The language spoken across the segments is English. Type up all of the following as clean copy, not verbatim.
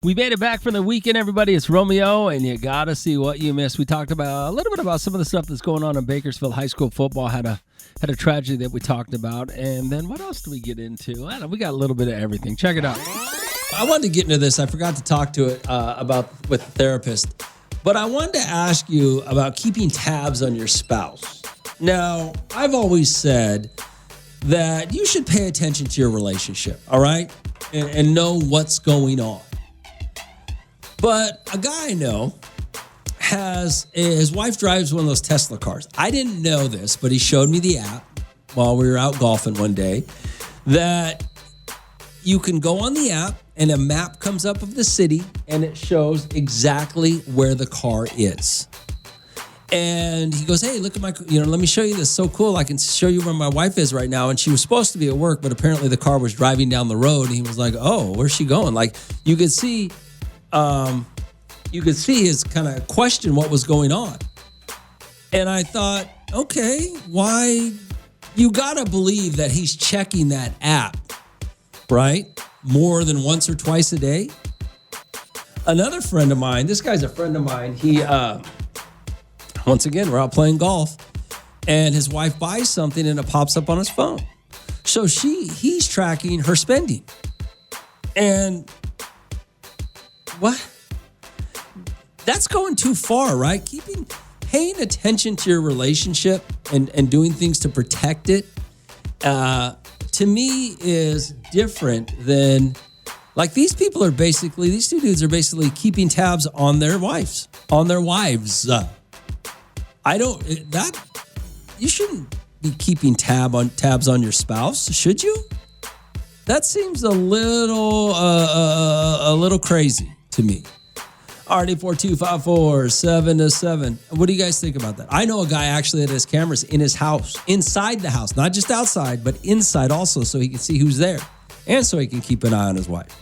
We made it back from the weekend, everybody. It's Romeo, and you got to see what you missed. We talked about a little bit about some of the stuff that's going on in Bakersfield. High school football had a tragedy that we talked about. And then what else do we get into? I don't know, we got a little bit of everything. Check it out. I wanted to get into this. I forgot to talk to it about with the therapist. But I wanted to ask you about keeping tabs on your spouse. Now, I've always said that you should pay attention to your relationship, all right? And know what's going on. But a guy I know his wife drives one of those Tesla cars. I didn't know this, but he showed me the app while we were out golfing one day that you can go on the app and a map comes up of the city and it shows exactly where the car is. And he goes, hey, look at let me show you this. So cool. I can show you where my wife is right now. And she was supposed to be at work, but apparently the car was driving down the road. And he was like, oh, where's she going? Like you could see his kind of question what was going on. And I thought, okay, why? You got to believe that he's checking that app, right? More than once or twice a day. Another friend of mine, this guy's a friend of mine. He, once again, we're out playing golf and his wife buys something and it pops up on his phone. So he's tracking her spending. And what? That's going too far, right? Paying attention to your relationship and doing things to protect it, to me is different than, like these two dudes are keeping tabs on their wives. You shouldn't be keeping tabs on your spouse, should you? That seems a little crazy to me. RD4254-7-7. What do you guys think about that? I know a guy actually that has cameras in his house, inside the house, not just outside, but inside also, so he can see who's there and so he can keep an eye on his wife.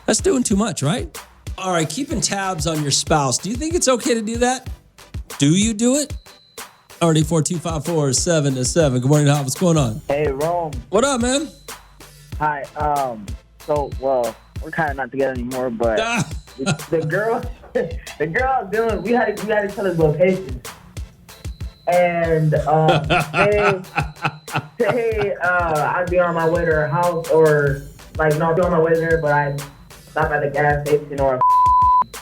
That's doing too much, right? All right, keeping tabs on your spouse. Do you think it's okay to do that? Do you do it? RD4254-7-7. Good morning, Hop. What's going on? Hey, Rome. What up, man? Hi. We're kind of not together anymore, but the girl I was dealing with, we had each other's locations. And say I'd be on my way to her house or I'd be on my way there, but I'd stop at the gas station or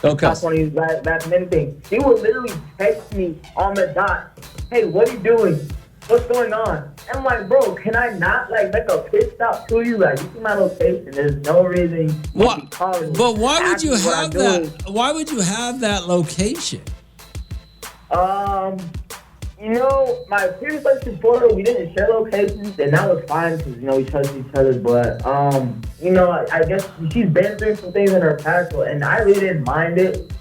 okay. Stop one of these back and anything. He would literally text me on the dot, hey, what are you doing? What's going on? And I'm like, bro, can I not make a pit stop to you? Like, you see my location. There's no reason you be calling me. But why would you have that? Why would you have that location? My previous relationship before her, we didn't share locations, and that was fine because, we trust each other. But, I guess she's been through some things in her past, and I really didn't mind it.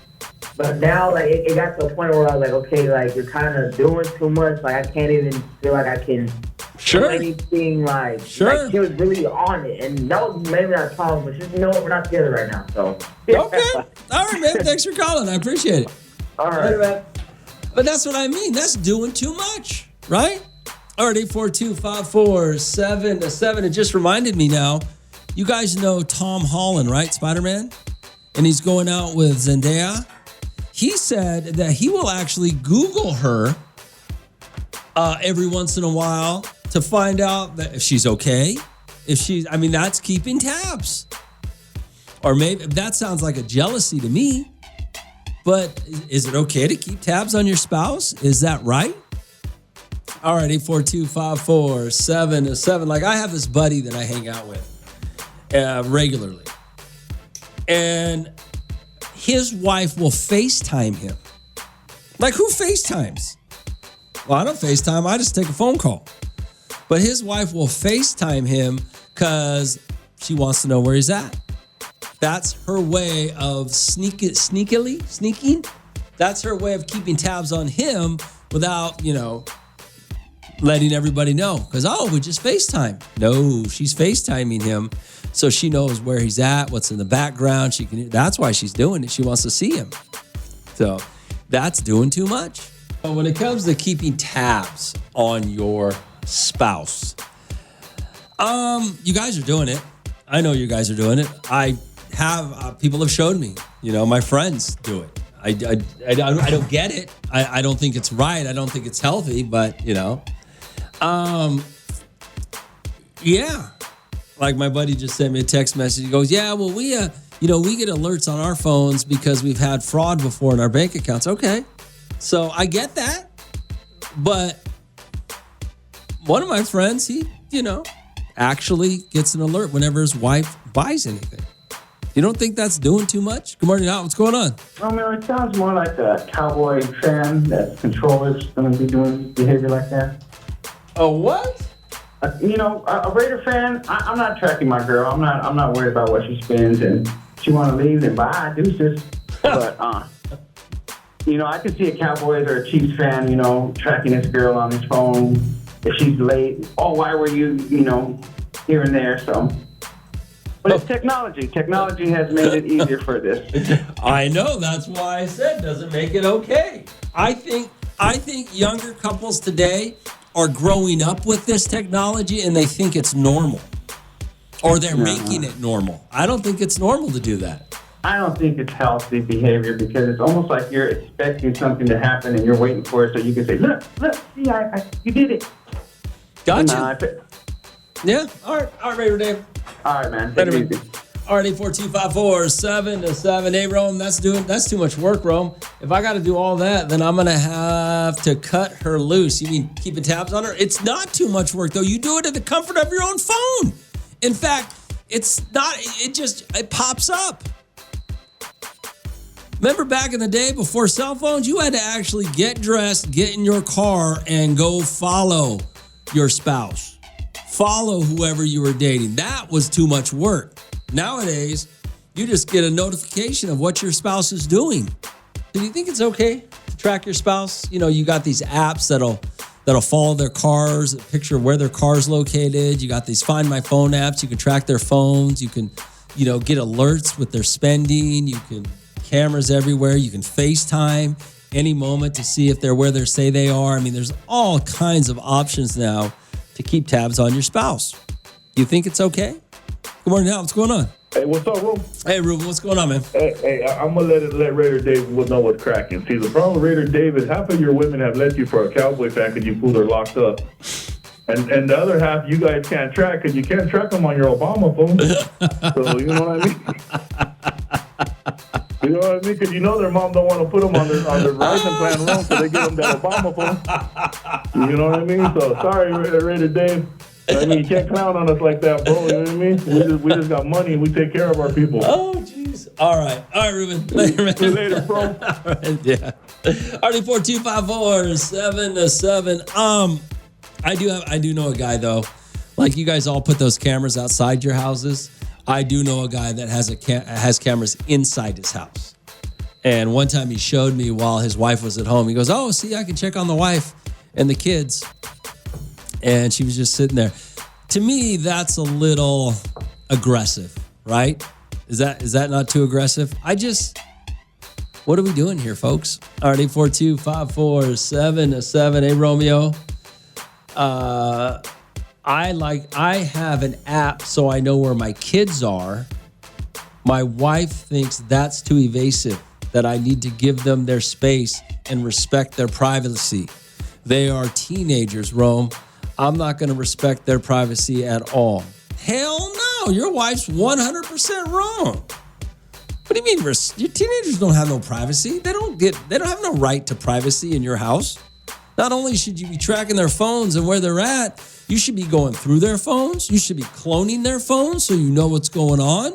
But now, it got to a point where I was like, okay, you're kind of doing too much. I can't even feel like I can do anything. Sure. She was really on it. And that was maybe not a problem. But just, we're not together right now. So, yeah. Okay. All right, man. Thanks for calling. I appreciate it. All right. Later, man. But that's what I mean. That's doing too much, right? All right, 842-547-7. It just reminded me now. You guys know Tom Holland, right? Spider-Man? And he's going out with Zendaya. He said that he will actually Google her every once in a while to find out that if she's okay. That's keeping tabs. Or maybe that sounds like a jealousy to me. But is it okay to keep tabs on your spouse? Is that right? All right, 842-547-7. I have this buddy that I hang out with regularly. And his wife will FaceTime him. Who FaceTimes? Well, I don't FaceTime. I just take a phone call. But his wife will FaceTime him because she wants to know where he's at. That's her way of sneaking. That's her way of keeping tabs on him without, letting everybody know. Because, we just FaceTime. No, she's FaceTiming him. So she knows where he's at, what's in the background. That's why she's doing it. She wants to see him. So that's doing too much. But when it comes to keeping tabs on your spouse, you guys are doing it. I know you guys are doing it. I people have showed me. My friends do it. I don't get it. I don't think it's right. I don't think it's healthy. But yeah. Like my buddy just sent me a text message. He goes, "Yeah, well we get alerts on our phones because we've had fraud before in our bank accounts." Okay, so I get that, but one of my friends, he actually gets an alert whenever his wife buys anything. You don't think that's doing too much? Good morning, Al. What's going on? Romeo, it sounds more like a cowboy fan that controllers going to be doing behavior like that. A what? A Raider fan. I'm not tracking my girl. I'm not worried about what she spends, and she want to leave, then bye, deuces. But I can see a Cowboys or a Chiefs fan, tracking this girl on his phone if she's late. Oh, why were you, here and there? So. But it's technology. Technology has made it easier for this. I know. That's why I said doesn't make it okay. I think younger couples today are growing up with this technology and they think it's normal. Or they're making it normal. I don't think it's normal to do that. I don't think it's healthy behavior because it's almost like you're expecting something to happen and you're waiting for it so you can say, look, see, you did it. Gotcha. Yeah. All right, Raider Dave. All right, man. Take it easy. All right, 84254-7-7. Hey, Rome, that's too much work, Rome. If I got to do all that, then I'm going to have to cut her loose. You mean keeping tabs on her? It's not too much work, though. You do it at the comfort of your own phone. In fact, it pops up. Remember back in the day before cell phones, you had to actually get dressed, get in your car, and go follow your spouse. Follow whoever you were dating. That was too much work. Nowadays, you just get a notification of what your spouse is doing. Do you think it's okay to track your spouse? You got these apps that'll follow their cars, a picture of where their car's located. You got these Find My Phone apps. You can track their phones. You can, get alerts with their spending. You can cameras everywhere. You can FaceTime any moment to see if they're where they say they are. I mean, there's all kinds of options now to keep tabs on your spouse. You think it's okay? Good morning, Al. What's going on? Hey, what's up, Ruben? Hey, Ruben. What's going on, man? Hey, I'm going to let Raider Dave know what's cracking. See, the problem with Raider Dave is half of your women have left you for a Cowboy fan because you fools are locked up. And the other half you guys can't track because you can't track them on your Obama phone. So, you know what I mean? You know what I mean? Because their mom don't want to put them on their Verizon plan wrong, so they give them that Obama phone. You know what I mean? So, sorry, Raider Dave. I mean, you can't clown on us like that, bro. You know what I mean? We just got money and we take care of our people. Oh, jeez. All right, Ruben. Later, man. See you later, bro. All right, yeah. RD4254-7-7. I do know a guy though. Like you guys all put those cameras outside your houses. I do know a guy that has cameras inside his house. And one time he showed me while his wife was at home. He goes, "Oh, see, I can check on the wife and the kids." And she was just sitting there. To me, that's a little aggressive, right? Is that not too aggressive? What are we doing here, folks? All right, 842-54-7-7. Hey, Romeo. I have an app so I know where my kids are. My wife thinks that's too evasive, that I need to give them their space and respect their privacy. They are teenagers, Rome. I'm not going to respect their privacy at all. Hell no, your wife's 100% wrong. What do you mean? Your teenagers don't have no privacy. They don't have no right to privacy in your house. Not only should you be tracking their phones and where they're at, you should be going through their phones. You should be cloning their phones so you know what's going on.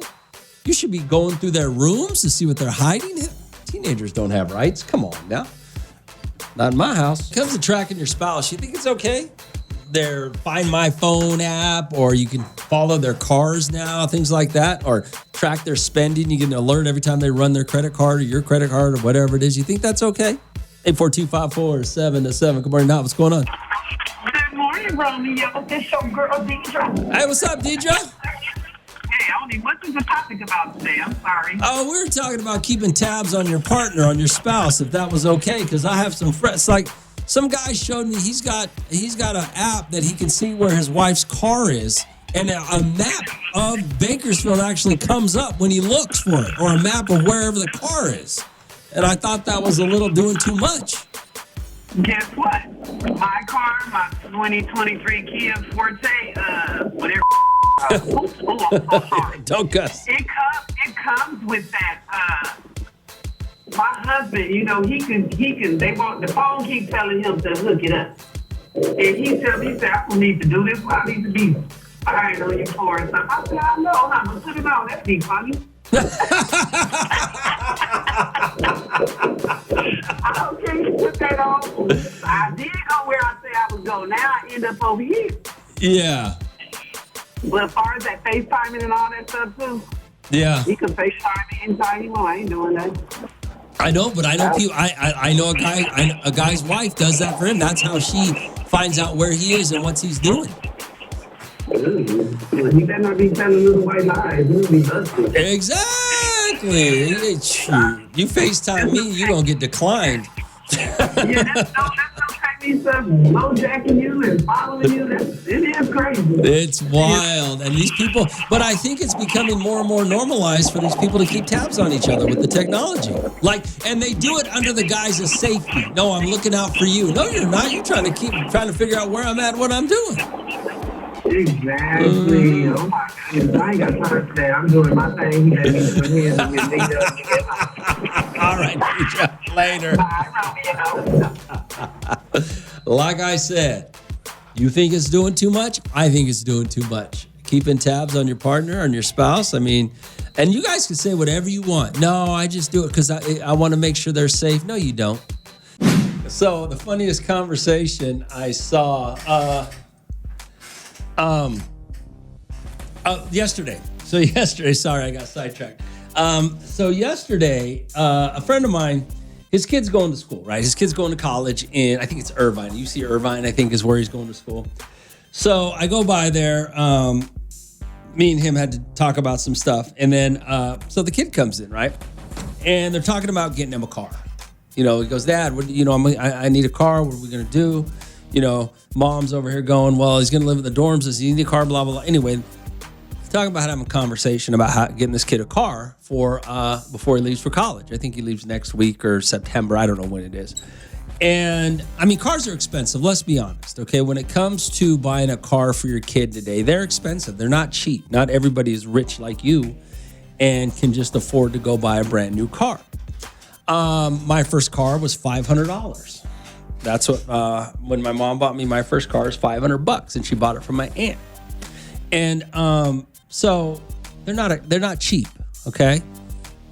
You should be going through their rooms to see what they're hiding. Teenagers don't have rights. Come on now. Not in my house. When it comes to tracking your spouse, you think it's okay? Their Find My Phone app, or you can follow their cars now, things like that, or track their spending. You get an alert every time they run their credit card or your credit card or whatever it is. You think that's okay? 842-54-7-7. Good morning, now. What's going on? Good morning, Romeo. This your girl, Deidre. Hey, what's up, Deidre? Hey, Oni, what is the topic about today? I'm sorry. Oh, we were talking about keeping tabs on your partner, on your spouse, if that was okay, because I have some friends, like some guy showed me he's got an app that he can see where his wife's car is, and a map of Bakersfield actually comes up when he looks for it, or a map of wherever the car is. And I thought that was a little doing too much. Guess what? My car, my 2023 Kia Forte, whatever. I'm so sorry. Don't cuss. It comes with that. My husband, he can. The phone keeps telling him to hook it up, and he said, I don't need to do this. I need to be firing on your car or something. I said, I know. I'm gonna put it on. That'd be funny. Okay, you put that on. I did go where I said I would go. Now I end up over here. Yeah. But as far as that FaceTiming and all that stuff too, Yeah. he can FaceTime me anytime he wants. I ain't doing that. I know, but I know people. I know a guy's wife does that for him. That's how she finds out where he is and what he's doing. He better not be telling little white lies. He'll be busted. Exactly. You FaceTime me, you gonna get declined. Yeah, that's no technique stuff. Low jacking you and following you. It is crazy. It's wild, and these people. But I think it's becoming more and more normalized for these people to keep tabs on each other with the technology. And they do it under the guise of safety. No, I'm looking out for you. No, you're not. You're trying to figure out where I'm at, and what I'm doing. Exactly. Oh my goodness. I ain't got time for that. I'm doing my thing. He let me do his and get beat up. All right, later. Like I said, you think it's doing too much? I think it's doing too much. Keeping tabs on your partner, on your spouse. I mean, and you guys can say whatever you want. No, I just do it because I want to make sure they're safe. No, you don't. So the funniest conversation I saw yesterday. Sorry, I got sidetracked. So yesterday, a friend of mine, his kid's going to school, right? His kid's going to college in, I think it's Irvine. UC Irvine, I think, is where he's going to school. So I go by there. Me and him had to talk about some stuff. And then, so the kid comes in, right? And they're talking about getting him a car. He goes, Dad, I need a car. What are we going to do? Mom's over here going, well, he's going to live in the dorms. Does he need a car? Blah, blah, blah. Anyway, talking about having a conversation about getting this kid a car for before he leaves for college. I think he leaves next week or September. I don't know when it is. And I mean, cars are expensive. Let's be honest. Okay. When it comes to buying a car for your kid today, they're expensive. They're not cheap. Not everybody is rich like you and can just afford to go buy a brand new car. My first car was $500. That's what, when my mom bought me my first car, is $500, and she bought it from my aunt. And so they're not cheap, okay?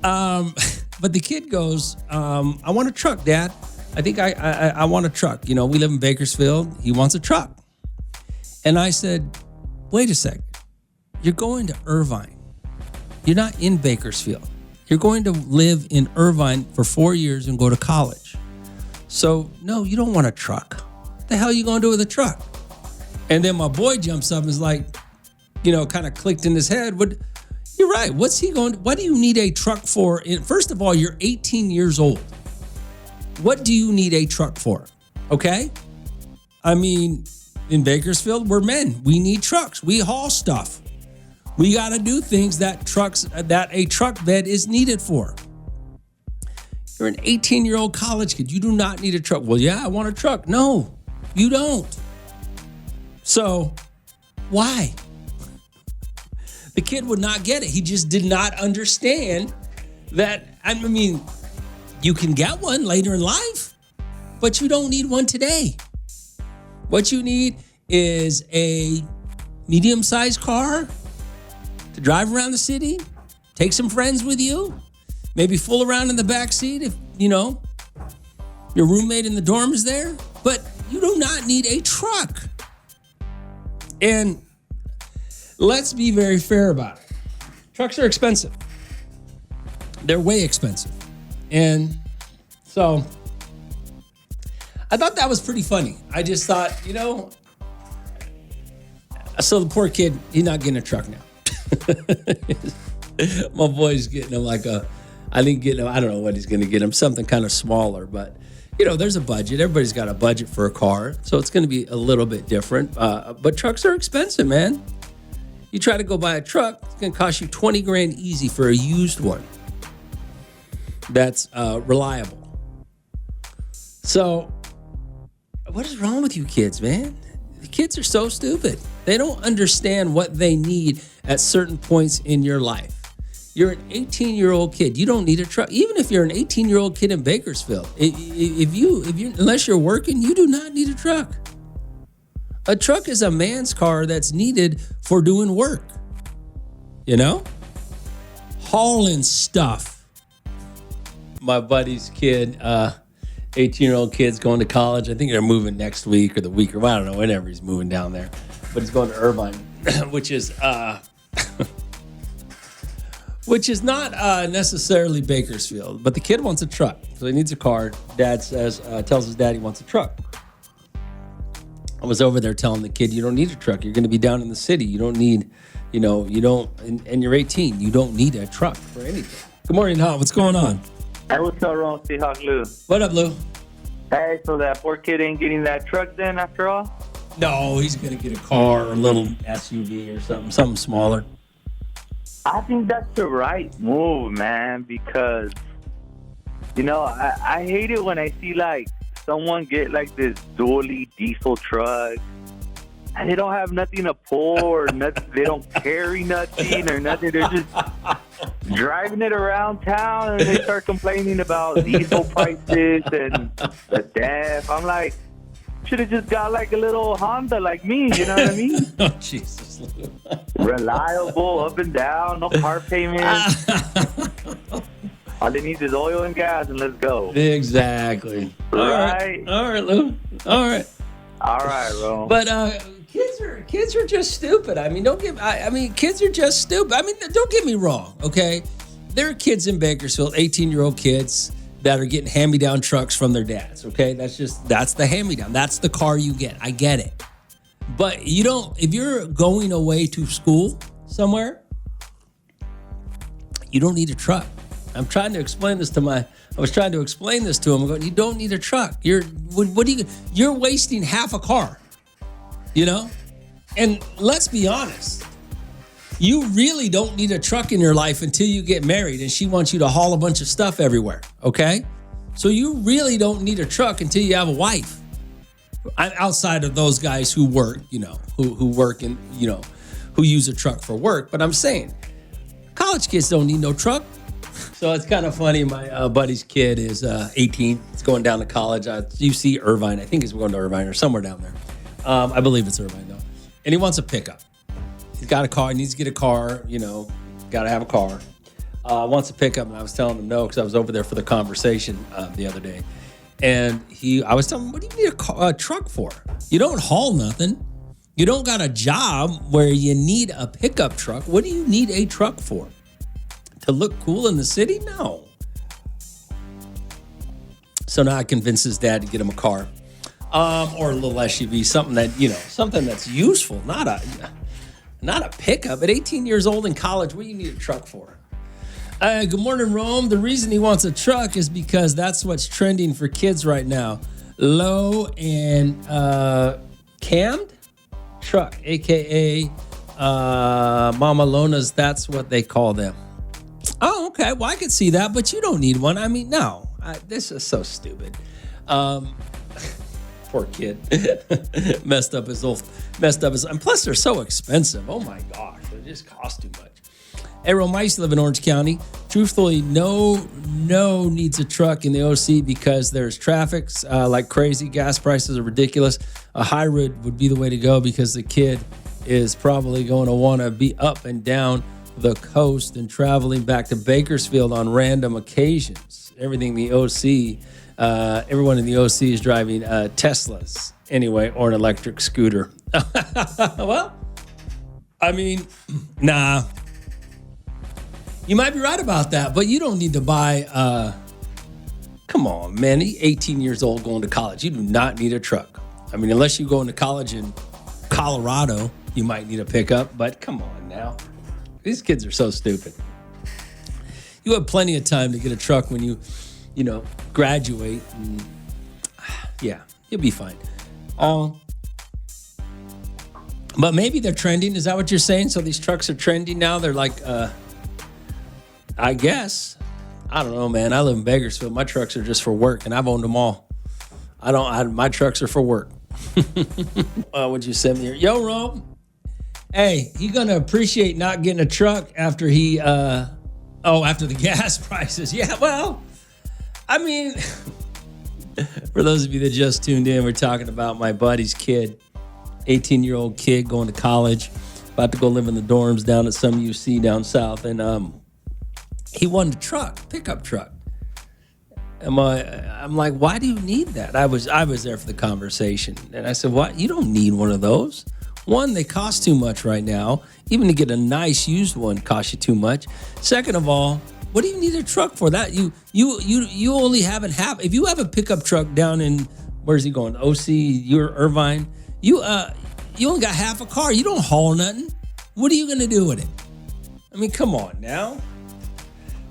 But the kid goes, I want a truck, Dad. I think I want a truck. We live in Bakersfield. He wants a truck. And I said, wait a sec. You're going to Irvine. You're not in Bakersfield. You're going to live in Irvine for 4 years and go to college. So, no, you don't want a truck. What the hell are you going to do with a truck? And then my boy jumps up and is like, kind of clicked in his head. You're right. What do you need a truck for? First of all, you're 18 years old. What do you need a truck for? Okay? I mean, in Bakersfield, we're men. We need trucks. We haul stuff. We got to do things that a truck bed is needed for. You're an 18-year-old college kid. You do not need a truck. Well, yeah, I want a truck. No, you don't. So, why? The kid would not get it. He just did not understand that, I mean, you can get one later in life, but you don't need one today. What you need is a medium-sized car to drive around the city, take some friends with you, maybe fool around in the back seat if, your roommate in the dorm is there, but you do not need a truck. And let's be very fair about it. Trucks are expensive. They're way expensive. And so I thought that was pretty funny. I just thought, so the poor kid, he's not getting a truck now. My boy's getting him I don't know what he's going to get him, something kind of smaller, but there's a budget. Everybody's got a budget for a car, so it's going to be a little bit different. But trucks are expensive, man. You try to go buy a truck, it's going to cost you 20 grand easy for a used one that's reliable. So, what is wrong with you kids, man? The kids are so stupid. They don't understand what they need at certain points in your life. You're an 18-year-old kid. You don't need a truck. Even if you're an 18-year-old kid in Bakersfield, if you unless you're working, you do not need a truck. A truck is a man's car that's needed for doing work. You know? Hauling stuff. My buddy's kid, 18-year-old kid's going to college. I think they're moving next week or the week, or I don't know, whenever he's moving down there. But he's going to Irvine, which is not necessarily Bakersfield. But the kid wants a truck, so he needs a car. Dad tells his dad he wants a truck. I was over there telling the kid, you don't need a truck. You're going to be down in the city. You don't need, and you're 18. You don't need a truck for anything. Good morning, Hot. What's going on? Hey, what's up, Ron? Seahawk Lou. What up, Lou? Hey, so that poor kid ain't getting that truck then after all? No, he's going to get a car or a little SUV or something smaller. I think that's the right move, man, because, I hate it when I see, someone get, this dually diesel truck, and they don't have nothing to pull or nothing. They don't carry nothing or nothing. They're just driving it around town, and they start complaining about diesel prices and the DEF. I'm like, should have just got, a little Honda like me, you know what I mean? Oh, Jesus. Reliable, up and down, no car payments. All it needs is oil and gas, and let's go. Exactly. Right. All right, Lou. All right, bro. But kids are just stupid. I mean, kids are just stupid. I mean, don't get me wrong, okay? There are kids in Bakersfield, 18-year-old kids that are getting hand-me-down trucks from their dads, okay? That's the hand-me-down. That's the car you get. I get it. But if you're going away to school somewhere, you don't need a truck. I was trying to explain this to him. I'm going, you don't need a truck. You're wasting half a car, And let's be honest. You really don't need a truck in your life until you get married and she wants you to haul a bunch of stuff everywhere, okay? So you really don't need a truck until you have a wife. Outside of those guys who work, who work and, who use a truck for work. But I'm saying, college kids don't need no truck. So it's kind of funny. My buddy's kid is 18. He's going down to college. You see Irvine. I think he's going to Irvine or somewhere down there. I believe it's Irvine, though. And he wants a pickup. He's got a car. He needs to get a car. Got to have a car. Wants a pickup. And I was telling him no because I was over there for the conversation the other day. And I was telling him, what do you need a truck for? You don't haul nothing. You don't got a job where you need a pickup truck. What do you need a truck for? To look cool in the city? No. So now I convinced his dad to get him a car or a little SUV, something that's useful, not a pickup. At 18 years old in college, what do you need a truck for? Good morning, Rome. The reason he wants a truck is because that's what's trending for kids right now. Low and cammed truck, a.k.a. Mama Lona's. That's what they call them. Oh, okay. Well, I could see that, but you don't need one. I mean, no. This is so stupid. Poor kid. messed up his. And plus, they're so expensive. Oh my gosh, they just cost too much. Hey, Rome, I used to live in Orange County. Truthfully, no needs a truck in the OC because there's traffic like crazy. Gas prices are ridiculous. A hybrid would be the way to go because the kid is probably going to want to be up and down the coast and traveling back to Bakersfield on random occasions. Everyone in the OC is driving Teslas anyway, or an electric scooter. Well, I mean, nah. You might be right about that, but you don't need to buy, come on, man. 18 years old going to college. You do not need a truck. I mean, unless you go into college in Colorado, you might need a pickup, but come on now. These kids are so stupid. You have plenty of time to get a truck when you graduate. And, yeah, you'll be fine. But maybe they're trending. Is that what you're saying? So these trucks are trending now? They're like, I guess. I don't know, man. I live in Bakersfield. My trucks are just for work, and I've owned them all. My trucks are for work. What'd you send me here? Yo, Rome. Hey, he gonna appreciate not getting a truck after after the gas prices. Yeah, well, I mean, for those of you that just tuned in, we're talking about my buddy's kid, 18-year-old kid going to college, about to go live in the dorms down at some UC down south, and he wanted a truck, pickup truck. I'm like, why do you need that? I was there for the conversation, and I said, what? You don't need one of those. One, they cost too much right now. Even to get a nice used one costs you too much. Second of all, what do you need a truck for? That you only haven't half. If you have a pickup truck down in, where's he going? OC, you're Irvine. You only got half a car. You don't haul nothing. What are you gonna do with it? I mean, come on now.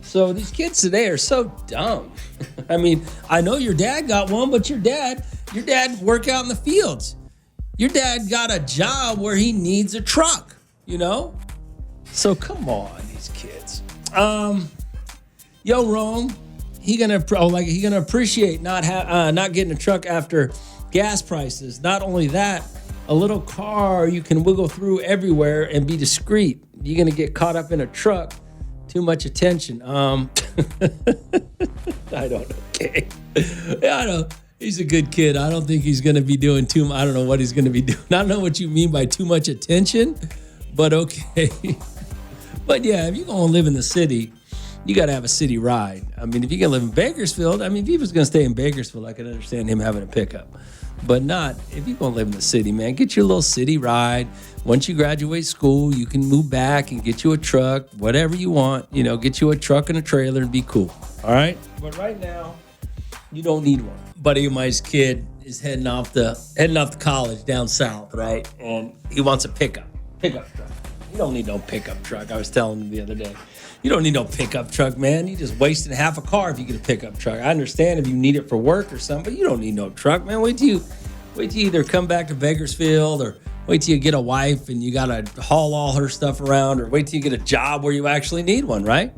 So these kids today are so dumb. I mean, I know your dad got one, but your dad work out in the fields. Your dad got a job where he needs a truck, you know? So come on, these kids. Yo, Rome, he gonna appreciate not getting a truck after gas prices. Not only that, a little car you can wiggle through everywhere and be discreet. You're gonna get caught up in a truck. Too much attention. I don't know. Okay. I don't. He's a good kid. I don't think he's going to be doing too much. I don't know what he's going to be doing. I don't know what you mean by too much attention, but okay. But yeah, if you're going to live in the city, you got to have a city ride. I mean, if you're going to live in Bakersfield, I mean, if he was going to stay in Bakersfield, I could understand him having a pickup. But not if you're going to live in the city, man. Get your little city ride. Once you graduate school, you can move back and get you a truck, whatever you want. You know, get you a truck and a trailer and be cool. All right? But right now, you don't need one. Buddy of mine's kid is heading off to college down south, right? And he wants a pickup truck. You don't need no pickup truck. I was telling him the other day. You don't need no pickup truck, man. You just wasted half a car if you get a pickup truck. I understand if you need it for work or something, but you don't need no truck, man. Wait till you either come back to Bakersfield or wait till you get a wife and you got to haul all her stuff around, or wait till you get a job where you actually need one, right?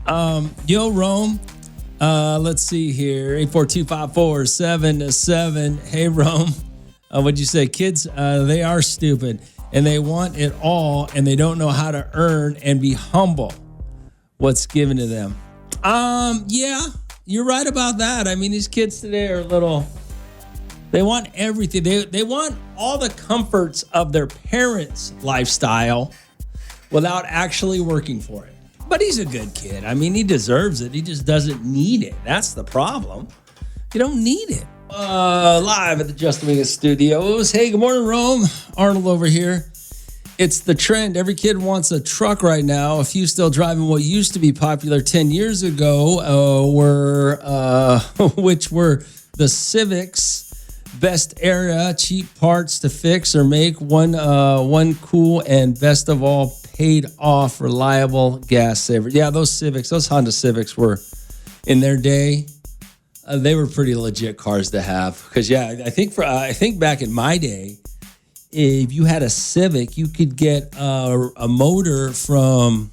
Yo, Rome. Let's see here. 842-547-7. Hey, Rome. What'd you say? Kids, they are stupid and they want it all and they don't know how to earn and be humble what's given to them. Yeah, you're right about that. I mean, these kids today are they want everything. They want all the comforts of their parents' lifestyle without actually working for it. But he's a good kid. I mean, he deserves it. He just doesn't need it. That's the problem. You don't need it. Live at the Just Wing Studios. Hey, good morning, Rome. Arnold over here. It's the trend. Every kid wants a truck right now. A few still driving what used to be popular 10 years ago, which were the Civics. Best era, cheap parts to fix or make, one cool, and best of all, paid off, reliable gas saver. Yeah, those Honda Civics were, in their day, they were pretty legit cars to have. Because I think back in my day, if you had a Civic, you could get a motor from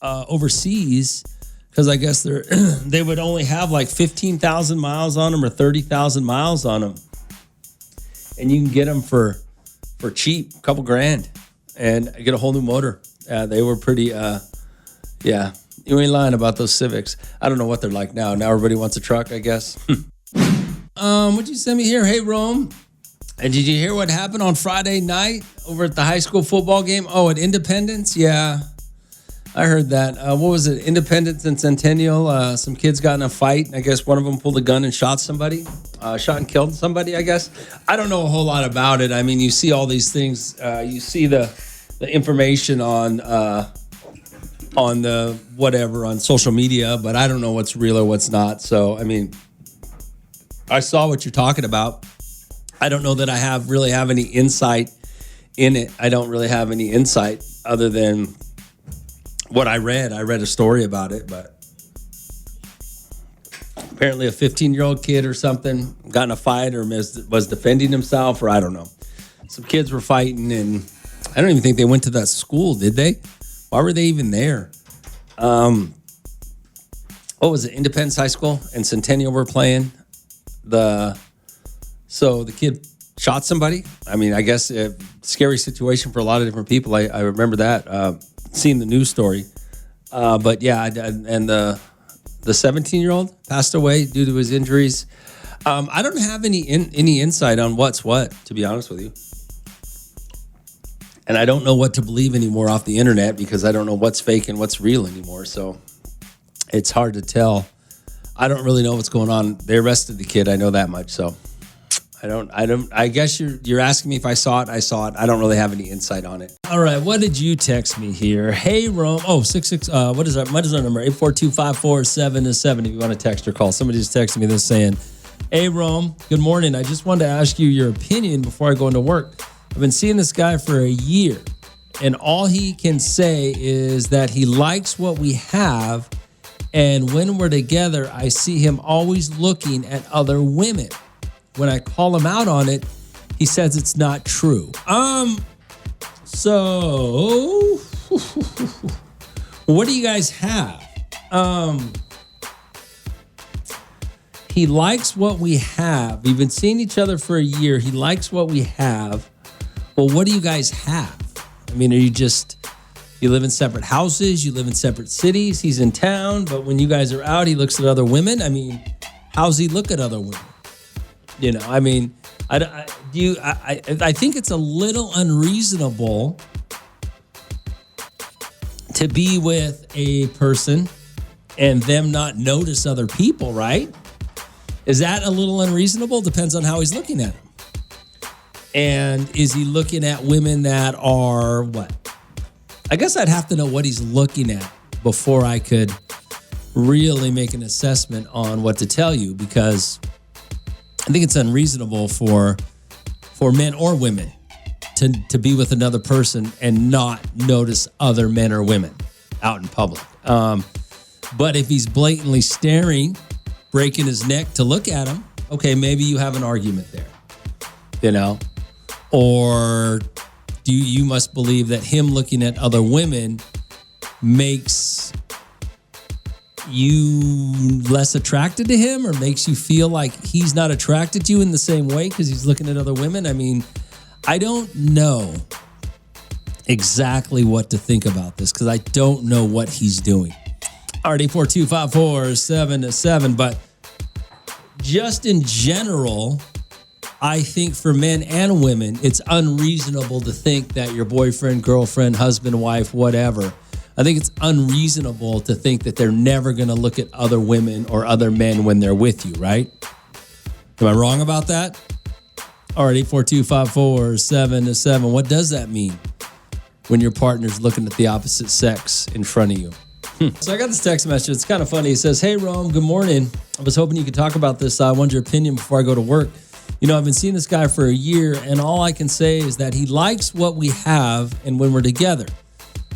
overseas. Because I guess they would only have like 15,000 miles on them or 30,000 miles on them. And you can get them for cheap, a couple grand, and get a whole new motor. They were pretty, you ain't lying about those Civics. I don't know what they're like now. Now everybody wants a truck, I guess. What'd you send me here? Hey, Rome. And did you hear what happened on Friday night over at the high school football game? Oh, at Independence? Yeah. I heard that. What was it? Independence and Centennial. Some kids got in a fight. I guess one of them pulled a gun and shot somebody. Shot and killed somebody, I guess. I don't know a whole lot about it. I mean, you see all these things. You see the information on the whatever on social media, but I don't know what's real or what's not. So, I mean, I saw what you're talking about. I don't know that I really have any insight in it. I don't really have any insight other than what I read a story about it, but apparently a 15-year-old kid or something got in a fight or was defending himself, or I don't know. some kids were fighting, and I don't even think they went to that school, did they? Why were they even there? What was it? Independence High School and Centennial were playing. So the kid shot somebody. I mean, I guess a scary situation for a lot of different people. I remember that, seeing the news story. But yeah, and the 17-year-old passed away due to his injuries. I don't have any insight on what's what, to be honest with you. And I don't know what to believe anymore off the internet because I don't know what's fake and what's real anymore. So it's hard to tell. I don't really know what's going on. They arrested the kid. I know that much. So I guess you're asking me if I saw it. I saw it. I don't really have any insight on it. All right. What did you text me here? Hey, Rome. Oh, 66. What is our number? 842-547-7 if you want to text or call. Somebody just texted me this saying, hey, Rome, good morning. I just wanted to ask you your opinion before I go into work. I've been seeing this guy for a year, and all he can say is that he likes what we have, and when we're together, I see him always looking at other women. When I call him out on it, he says it's not true. So what do you guys have? He likes what we have. We've been seeing each other for a year. He likes what we have. Well, what do you guys have? I mean, you live in separate houses, you live in separate cities, he's in town, but when you guys are out, he looks at other women. I mean, how's he look at other women? You know, I mean, I think it's a little unreasonable to be with a person and them not notice other people, right? Is that a little unreasonable? Depends on how he's looking at them. And is he looking at women that are what? I guess I'd have to know what he's looking at before I could really make an assessment on what to tell you, because I think it's unreasonable for men or women to be with another person and not notice other men or women out in public. But if he's blatantly staring, breaking his neck to look at him, okay, maybe you have an argument there, you know? Or you must believe that him looking at other women makes you less attracted to him, or makes you feel like he's not attracted to you in the same way because he's looking at other women. I mean, I don't know exactly what to think about this because I don't know what he's doing. Already 42547-7, but just in general, I think for men and women, it's unreasonable to think that your boyfriend, girlfriend, husband, wife, whatever, I think it's unreasonable to think that they're never going to look at other women or other men when they're with you, right? Am I wrong about that? All right, 842-547-7. What does that mean when your partner's looking at the opposite sex in front of you? So I got this text message. It's kind of funny. It says, hey, Rome, good morning. I was hoping you could talk about this. I wanted your opinion before I go to work. You know, I've been seeing this guy for a year, and all I can say is that he likes what we have and when we're together.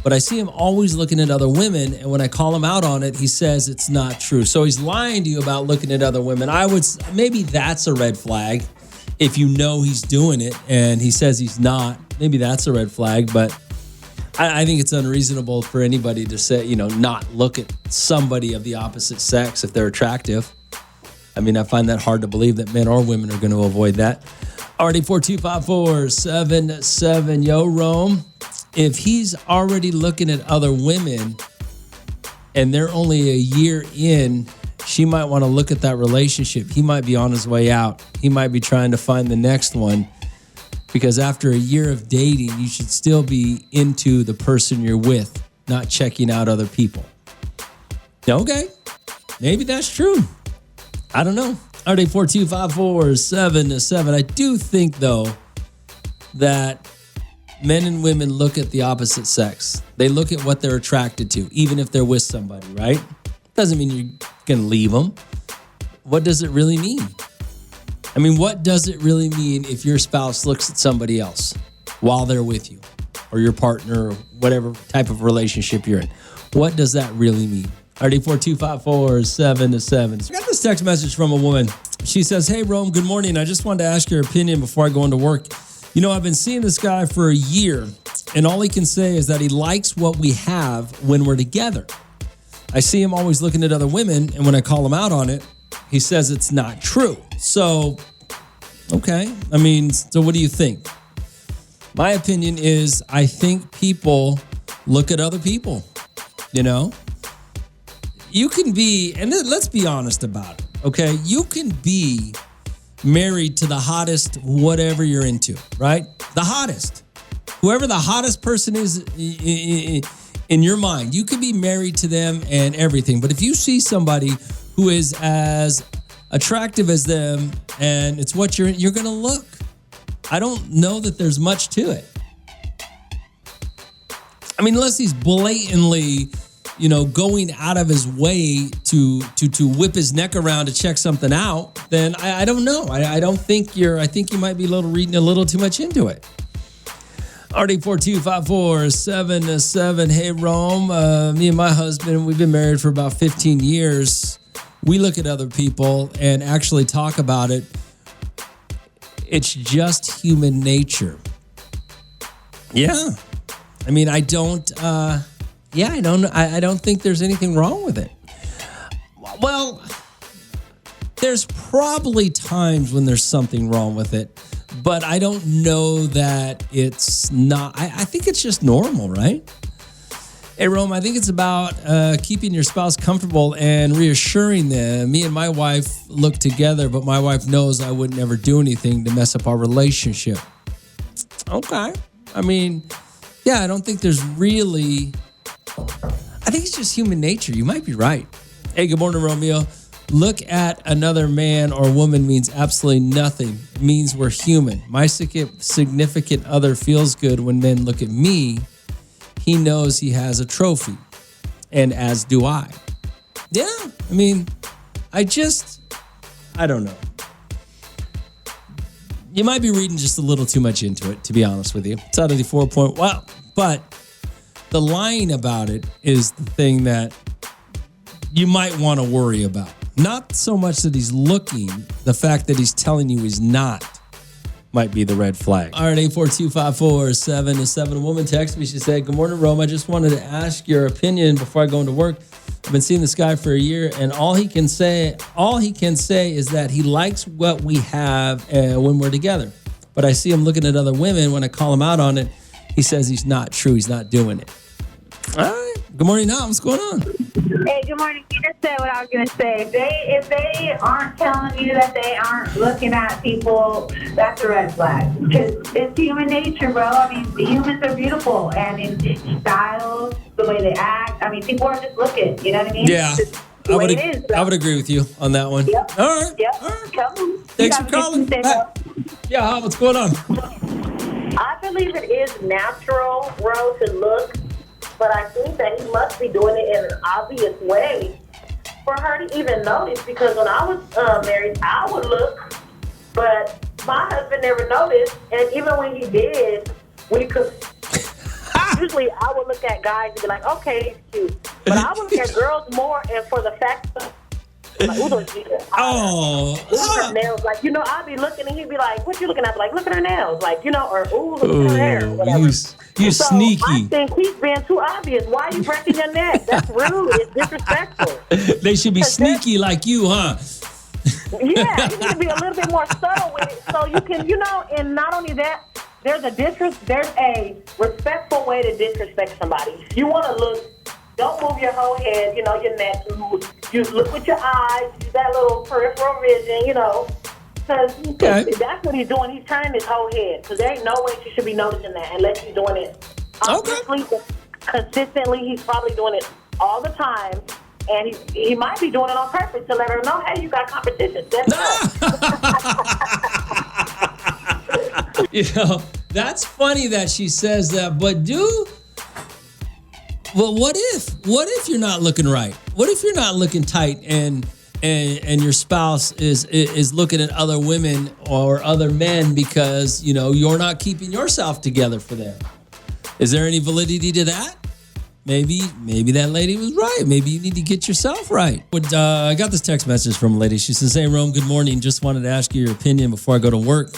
But I see him always looking at other women, and when I call him out on it, he says it's not true. So he's lying to you about looking at other women. Maybe that's a red flag. If you know he's doing it and he says he's not, maybe that's a red flag. But I think it's unreasonable for anybody to say, you know, not look at somebody of the opposite sex if they're attractive. I mean, I find that hard to believe that men or women are going to avoid that. Already 425-477. Yo, Rome. If he's already looking at other women and they're only a year in, she might want to look at that relationship. He might be on his way out. He might be trying to find the next one, because after a year of dating, you should still be into the person you're with, not checking out other people. Okay, maybe that's true. I don't know. All right, 425-477. I do think, though, that men and women look at the opposite sex. They look at what they're attracted to, even if they're with somebody, right? Doesn't mean you're going to leave them. What does it really mean? I mean, what does it really mean if your spouse looks at somebody else while they're with you, or your partner, or whatever type of relationship you're in? What does that really mean? Already 425-477. So I got this text message from a woman. She says, hey, Rome, good morning. I just wanted to ask your opinion before I go into work. I've been seeing this guy for a year, and all he can say is that he likes what we have when we're together. I see him always looking at other women, and when I call him out on it, he says it's not true. So, okay. So what do you think? My opinion is I think people look at other people, You can be, and let's be honest about it, okay? You can be married to the hottest whatever you're into, right? The hottest. Whoever the hottest person is in your mind, you could be married to them and everything. But if you see somebody who is as attractive as them and it's what you're going to look. I don't know that there's much to it. Unless he's blatantly, going out of his way to whip his neck around to check something out, then I don't know. I think you might be reading a little too much into it. RD425477. Hey, Rome. Me and my husband, we've been married for about 15 years. We look at other people and actually talk about it. It's just human nature. Yeah. I don't think there's anything wrong with it. Well, there's probably times when there's something wrong with it, but I don't know that it's not. I think it's just normal, right? Hey, Rome, I think it's about keeping your spouse comfortable and reassuring them. Me and my wife look together, but my wife knows I would never do anything to mess up our relationship. Okay. Yeah, I don't think there's really... I think it's just human nature. You might be right. Hey, good morning, Romeo. Look at another man or woman means absolutely nothing. It means we're human. My significant other feels good when men look at me. He knows he has a trophy, and as do I. Yeah, I don't know. You might be reading just a little too much into it, to be honest with you. It's out of the 4-point. Wow. But the lying about it is the thing that you might want to worry about. Not so much that he's looking, the fact that he's telling you he's not might be the red flag. All right, 842-547-7. A woman texted me. She said, good morning, Rome. I just wanted to ask your opinion before I go into work. I've been seeing this guy for a year, and all he can say is that he likes what we have when we're together. But I see him looking at other women. When I call him out on it, he says he's not true. He's not doing it. All right. Good morning, now. What's going on? Hey, good morning. You just said what I was going to say. If they aren't telling you that they aren't looking at people, that's a red flag. Because it's human nature, bro. The humans are beautiful. And in styles, the way they act. People are just looking. You know what I mean? Yeah. I would agree with you on that one. Yep. All right. Yep. All right. Come. Thanks for calling. Yeah, what's going on? I believe it is natural, Ro, to look, but I think that he must be doing it in an obvious way for her to even notice, because when I was married, I would look, but my husband never noticed, and even when he did, we could... Usually, I would look at guys and be like, okay, he's cute. But I would look at girls more, and for the fact that, like, ooh, those Jesus. Her nails, I'd be looking, and he'd be like, what you looking at? Like, look at her nails, or ooh, look at her hair, or whatever. You're sneaky. I think he's being too obvious. Why are you breaking your neck? That's rude. It's disrespectful. They should be sneaky like you, huh? Yeah, you need to be a little bit more subtle with it, so you can, and not only that, there's a respectful way to disrespect somebody. You want to look, don't move your whole head, your neck. You look with your eyes, use that little peripheral vision, because that's what he's doing. He's turning his whole head, because there ain't no way she should be noticing that unless he's doing it consistently. He's probably doing it all the time. And he might be doing it on purpose to let her know, hey, you got competition. That's funny that she says that, but what if you're not looking right? What if you're not looking tight and your spouse is looking at other women or other men because, you're not keeping yourself together for them? Is there any validity to that? Maybe that lady was right. Maybe you need to get yourself right. But I got this text message from a lady. She says, hey, Rome, good morning. Just wanted to ask you your opinion before I go to work.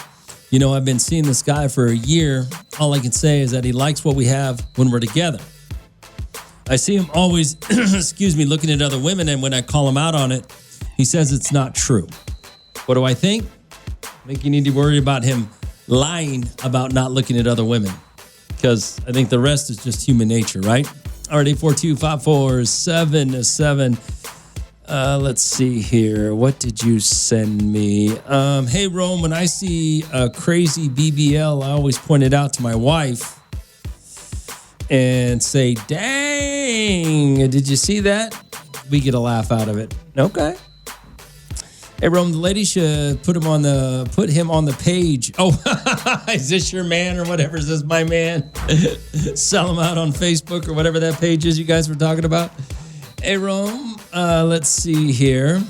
I've been seeing this guy for a year. All I can say is that he likes what we have when we're together. I see him always, looking at other women, and when I call him out on it, he says it's not true. What do I think? I think you need to worry about him lying about not looking at other women, because I think the rest is just human nature, right? All right, 842-547-7. Let's see here. What did you send me? Hey, Rome, when I see a crazy BBL, I always point it out to my wife and say, dang, did you see that? We get a laugh out of it. Okay. Hey, Rome, the lady should put him on the page. Oh, is this your man or whatever? Is this my man? Sell him out on Facebook or whatever that page is you guys were talking about. Hey, Rome, let's see here.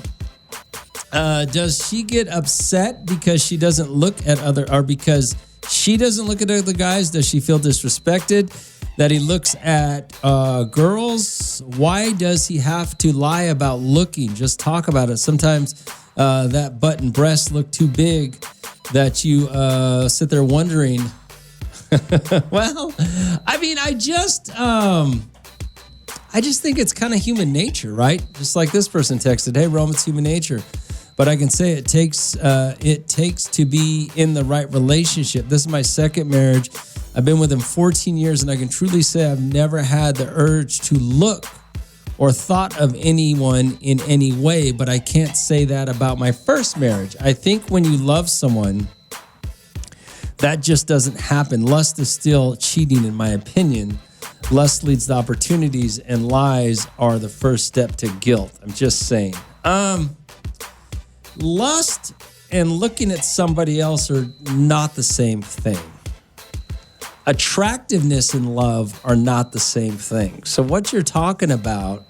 Does she get upset because she doesn't look at because she doesn't look at other guys? Does she feel disrespected that he looks at girls? Why does he have to lie about looking? Just talk about it. Sometimes that butt and breast look too big that you sit there wondering. Well, I mean, I just think it's kind of human nature, right? Just like this person texted, hey, Rome, it's human nature. But I can say it takes to be in the right relationship. This is my second marriage. I've been with him 14 years, and I can truly say I've never had the urge to look or thought of anyone in any way, but I can't say that about my first marriage. I think when you love someone, that just doesn't happen. Lust is still cheating, in my opinion. Lust leads to opportunities, and lies are the first step to guilt. I'm just saying. Lust and looking at somebody else are not the same thing. Attractiveness and love are not the same thing. So what you're talking about,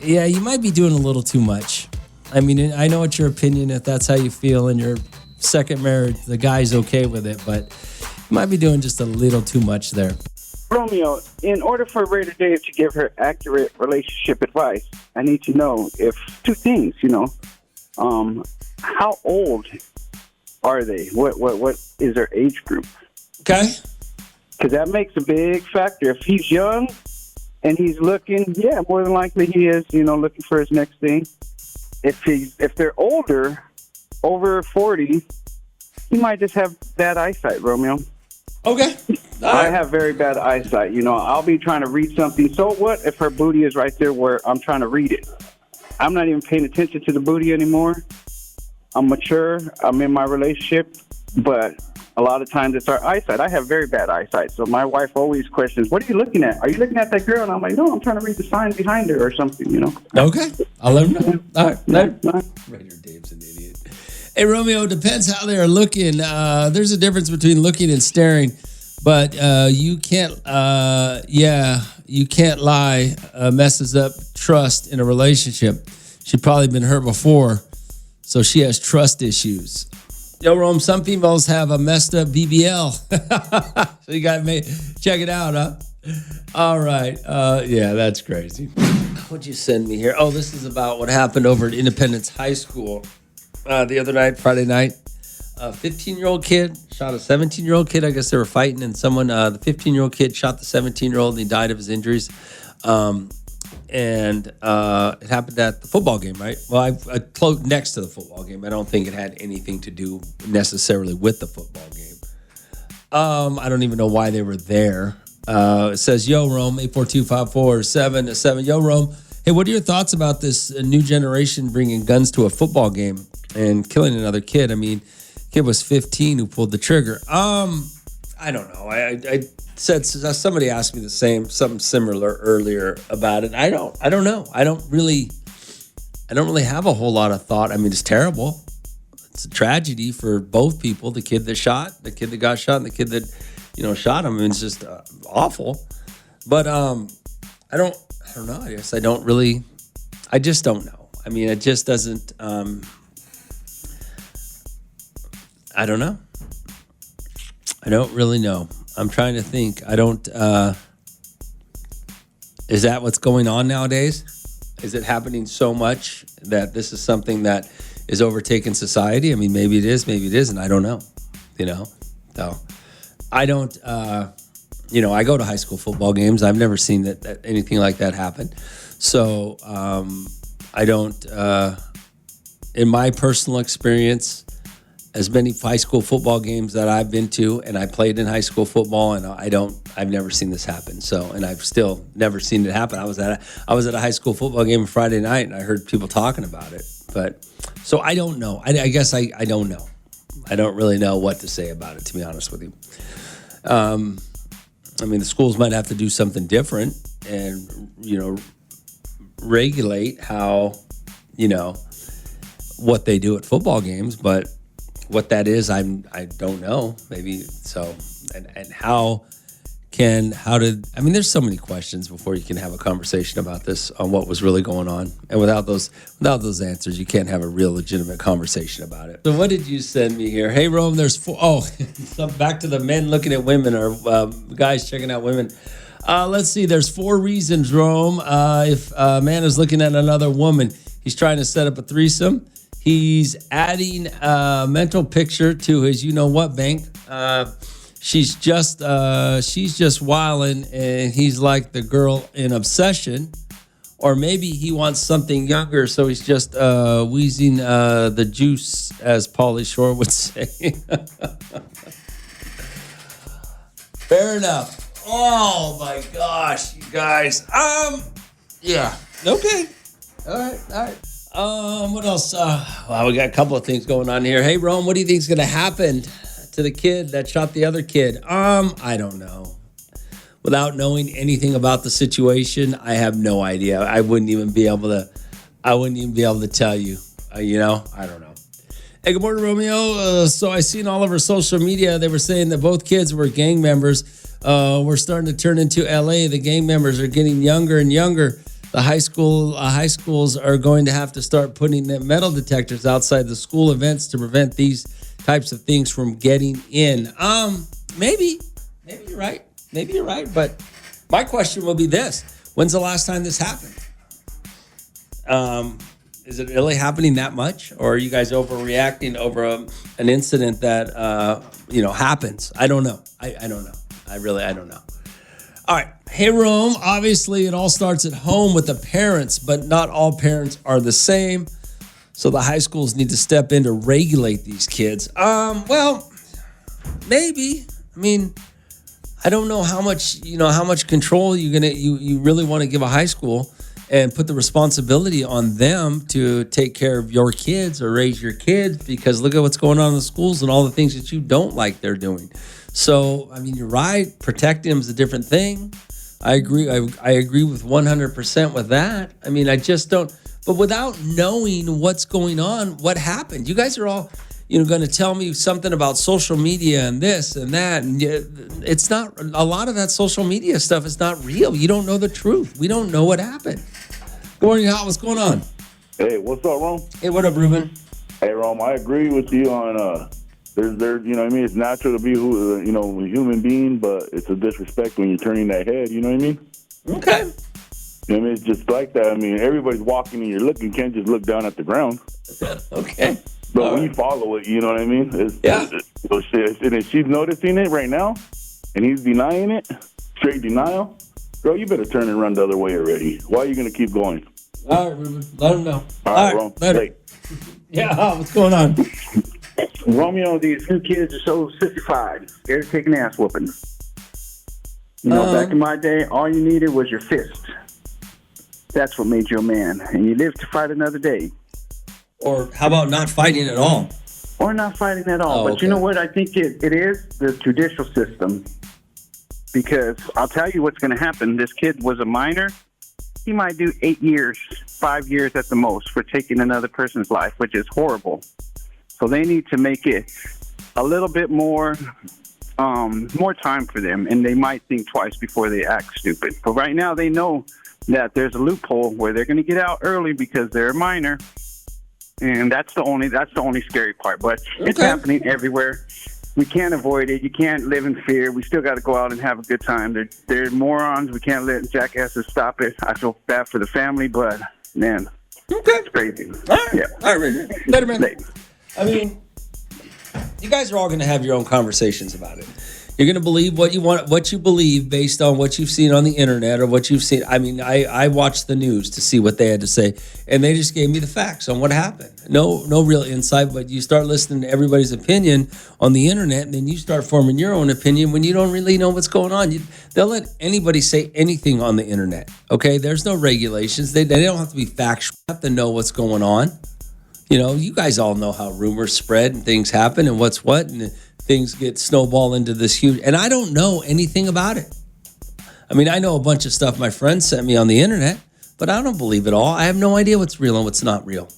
yeah, you might be doing a little too much. I mean, I know it's your opinion if that's how you feel in your second marriage, the guy's okay with it, but you might be doing just a little too much there. Romeo, in order for Raider Dave to give her accurate relationship advice, I need to know if two things, how old are they? What is their age group? Okay. Because that makes a big factor. If he's young and he's looking, yeah, more than likely he is, looking for his next thing. If they're older, over 40, he might just have bad eyesight, Romeo. Okay. I have very bad eyesight. I'll be trying to read something. So what if her booty is right there where I'm trying to read it? I'm not even paying attention to the booty anymore. I'm mature. I'm in my relationship. But a lot of times it's our eyesight. I have very bad eyesight. So my wife always questions, what are you looking at? Are you looking at that girl? And I'm like, no, I'm trying to read the sign behind her or something, Okay. I'll let him know. All right. Raider Dave's an idiot. Hey, Romeo, depends how they are looking. There's a difference between looking and staring, but you can't lie. Messes up trust in a relationship. She's probably been hurt before, so she has trust issues. Yo, Rome, some females have a messed up BBL. So you got to check it out, huh? All right. Yeah, that's crazy. What'd you send me here? Oh, this is about what happened over at Independence High School the other night, Friday night. A 15-year-old kid shot a 17-year-old kid. I guess they were fighting, and the 15-year-old kid shot the 17-year-old, and he died of his injuries. And it happened at the football game, right? Well, I closed next to the football game. I don't think it had anything to do necessarily with the football game. I don't even know why they were there. It says, yo, Rome, 842-547-7. Yo, Rome. Hey, what are your thoughts about this new generation bringing guns to a football game and killing another kid? I mean, kid was 15 who pulled the trigger. I don't know. I said somebody asked me something similar earlier about it. I don't know. I don't really have a whole lot of thought. I mean, it's terrible. It's a tragedy for both people. The kid that got shot, and the kid that shot him. I mean, it's just awful. But I don't know. I guess I just don't know. I mean, it just doesn't. I don't know. I don't really know. I'm trying to think. I don't. Is that what's going on nowadays? Is it happening so much that this is something that is overtaking society. I mean, maybe it is, maybe it isn't. I don't know. So I don't. I go to high school football games. I've never seen that anything like that happen. So I don't. In my personal experience, as many high school football games that I've been to, and I played in high school football, and I've never seen this happen. So, and I've still never seen it happen. I was at a high school football game on Friday night, and I heard people talking about it. But so I don't know. I guess I don't know. I don't really know what to say about it, to be honest with you. The schools might have to do something different and, regulate how, what they do at football games, but what that is, I don't know. Maybe so. And there's so many questions before you can have a conversation about this on what was really going on. And without those answers, you can't have a real legitimate conversation about it. So what did you send me here? Hey, Rome, there's four. Oh, back to the men looking at women or guys checking out women. Let's see. There's 4 reasons, Rome. If a man is looking at another woman, he's trying to set up a threesome. He's adding a mental picture to his you-know-what bank. She's just wilding, and he's like the girl in Obsession. Or maybe he wants something younger, so he's just wheezing the juice, as Pauly Shore would say. Fair enough. Oh my gosh, you guys. Yeah. Okay. All right. What else? We got a couple of things going on here. Hey, Rome, what do you think is going to happen to the kid that shot the other kid? I don't know. Without knowing anything about the situation, I have no idea. I wouldn't even be able to tell you. I don't know. Hey, good morning, Romeo. So I seen all over social media, they were saying that both kids were gang members. We're starting to turn into LA. The gang members are getting younger and younger. The high schools are going to have to start putting metal detectors outside the school events to prevent these types of things from getting in. Maybe you're right. Maybe you're right. But my question will be this: when's the last time this happened? Is it really happening that much, or are you guys overreacting over an incident that happens? I don't know. I don't know. I don't know. All right. Hey, Rome, obviously it all starts at home with the parents, but not all parents are the same. So the high schools need to step in to regulate these kids. Well, maybe. I don't know how much control you really want to give a high school and put the responsibility on them to take care of your kids or raise your kids, because look at what's going on in the schools and all the things that you don't like they're doing. So, you're right. Protecting them is a different thing. I agree. I agree with 100% with that. I just don't. But without knowing what's going on, what happened? You guys are all, going to tell me something about social media and this and that. And it's not, a lot of that social media stuff is not real. You don't know the truth. We don't know what happened. Good morning, Hal. What's going on? Hey, what's up, Rome? Hey, what up, Ruben? Hey, Rome, I agree with you on, it's natural to be a human being, but it's a disrespect when you're turning that head, you know what I mean? Okay. It's just like that. Everybody's walking and you're looking, you can't just look down at the ground. Okay. But when you follow it, you know what I mean? And if she's noticing it right now, and he's denying it, straight denial, girl, you better turn and run the other way already. Why are you going to keep going? All right, Ruben. Let him know. All right, Rome. Later. Yeah, what's going on? Romeo, these new kids are so sissified. They're taking ass whooping. Back in my day, all you needed was your fist. That's what made you a man. And you lived to fight another day. Or how about not fighting at all? Or not fighting at all. But you know what I think it is? The judicial system. Because I'll tell you what's going to happen. This kid was a minor. He might do 8 years, 5 years at the most for taking another person's life, which is horrible. So they need to make it a little bit more time for them, and they might think twice before they act stupid. But right now they know that there's a loophole where they're going to get out early because they're a minor, and that's the only scary part. But it's happening everywhere. We can't avoid it. You can't live in fear. We still got to go out and have a good time. They're morons. We can't let jackasses stop it. I feel bad for the family, but man, Okay. It's crazy. All right. Yeah. All right. Later, man. I mean, you guys are all going to have your own conversations about it. You're going to believe what you want, what you believe based on what you've seen on the internet or what you've seen. I mean, I watched the news to see what they had to say, and they just gave me the facts on what happened. No real insight, but you start listening to everybody's opinion on the internet, and then you start forming your own opinion when you don't really know what's going on. They'll let anybody say anything on the internet, okay? There's no regulations. They don't have to be factual. They have to know what's going on. You know, you guys all know how rumors spread and things happen and what's what, and things get snowball into this huge, and I don't know anything about it. I mean, I know a bunch of stuff my friends sent me on the internet, but I don't believe it all. I have no idea what's real and what's not real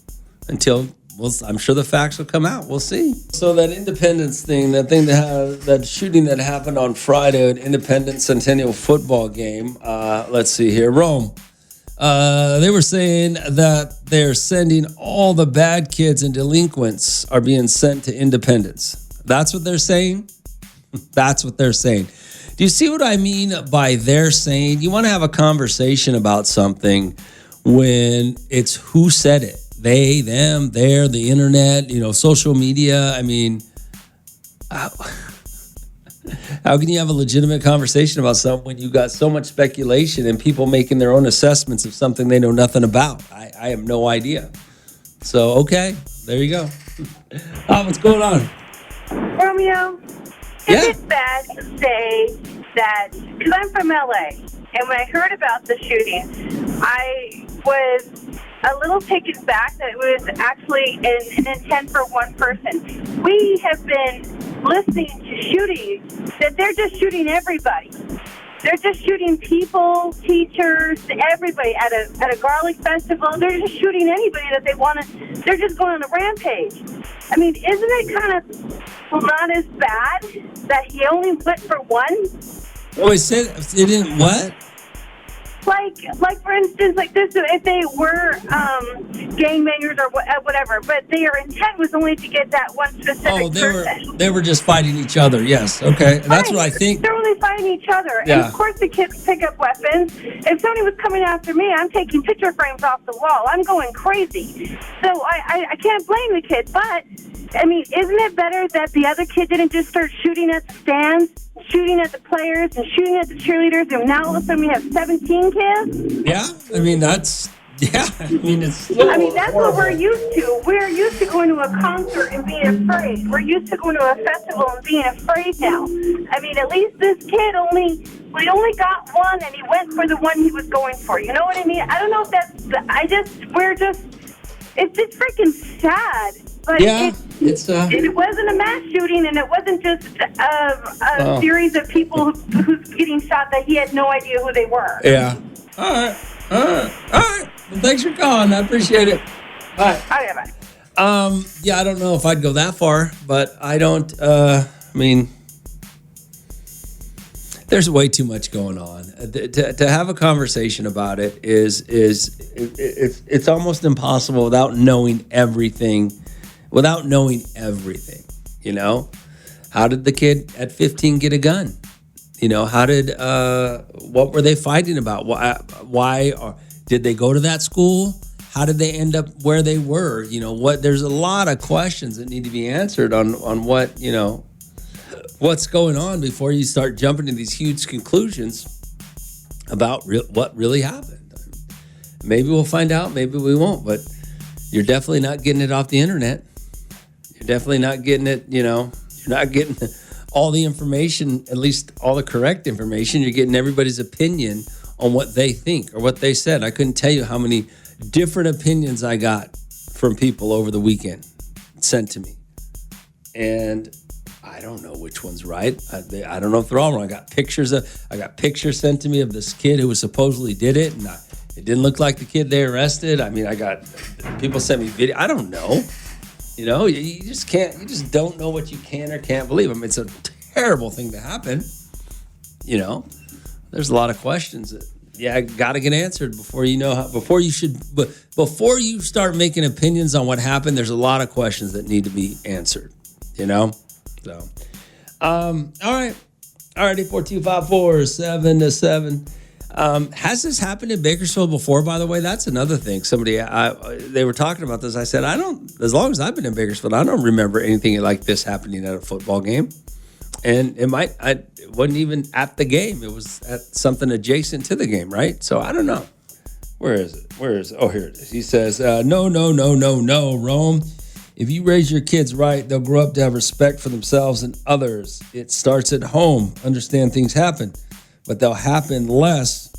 until, well, I'm sure the facts will come out. We'll see. So that Independence thing, that shooting that happened on Friday at Independence Centennial football game. Let's see here, Rome. They were saying that they're sending all the bad kids and delinquents are being sent to Independence. That's what they're saying? That's what they're saying. Do you see what I mean by they're saying? You want to have a conversation about something when it's who said it. They, them, their, the internet, social media. I mean, how can you have a legitimate conversation about something when you got so much speculation and people making their own assessments of something they know nothing about? I have no idea. So, okay, there you go. What's going on? Romeo, is it bad to say that, because I'm from LA, and when I heard about the shooting, I was a little taken back that it was actually an intent for one person. We have been listening to shootings that they're just shooting everybody. They're just shooting people, teachers, everybody at a garlic festival. They're just shooting anybody that they want to. They're just going on a rampage. I mean, isn't it kind of not as bad that he only went for one? Oh, it said it didn't what? Like for instance, like this, if they were gangbangers or whatever, but their intent was only to get that one specific person. They were just fighting each other. Yes, okay, that's what I think. They're only fighting each other, yeah. And of course the kids pick up weapons. If somebody was coming after me, I'm taking picture frames off the wall. I'm going crazy. So I can't blame the kid, but I mean, isn't it better that the other kid didn't just start shooting at the stands? Shooting at the players and shooting at the cheerleaders, and now all of a sudden we have 17 kids? Yeah, I mean, that's what we're used to. We're used to going to a concert and being afraid. We're used to going to a festival and being afraid now. I mean, at least this kid only got one, and he went for the one he was going for. You know what I mean? I don't know if it's just freaking sad. But yeah, it wasn't a mass shooting, and it wasn't just a series of people who's getting shot that he had no idea who they were. Yeah. All right. Well, thanks for calling. I appreciate it. Bye. Okay, bye. Yeah, I don't know if I'd go that far, but I don't. I mean, there's way too much going on. To have a conversation about it it's almost impossible without knowing everything. How did the kid at 15 get a gun? What were they fighting about? Why did they go to that school? How did they end up where they were? There's a lot of questions that need to be answered on what's going on before you start jumping to these huge conclusions about what really happened. Maybe we'll find out, maybe we won't, but you're definitely not getting it off the internet. You're definitely not getting it, you're not getting all the information, at least all the correct information. You're getting everybody's opinion on what they think or what they said. I couldn't tell you how many different opinions I got from people over the weekend sent to me. And I don't know which one's right. I don't know if they're all wrong. I got pictures sent to me of this kid who supposedly did it, and it didn't look like the kid they arrested. I mean, I got people sent me video. I don't know. You just don't know what you can or can't believe. I mean, it's a terrible thing to happen. There's a lot of questions that got to get answered before before you start making opinions on what happened. There's a lot of questions that need to be answered. So, all right, 842-547-7. Has this happened in Bakersfield before, by the way? That's another thing. They were talking about this. I said, as long as I've been in Bakersfield, I don't remember anything like this happening at a football game. And it wasn't even at the game. It was at something adjacent to the game, right? So I don't know. Where is it? Oh, here it is. He says, no, Rome. If you raise your kids right, they'll grow up to have respect for themselves and others. It starts at home. Understand things happen, but they'll happen less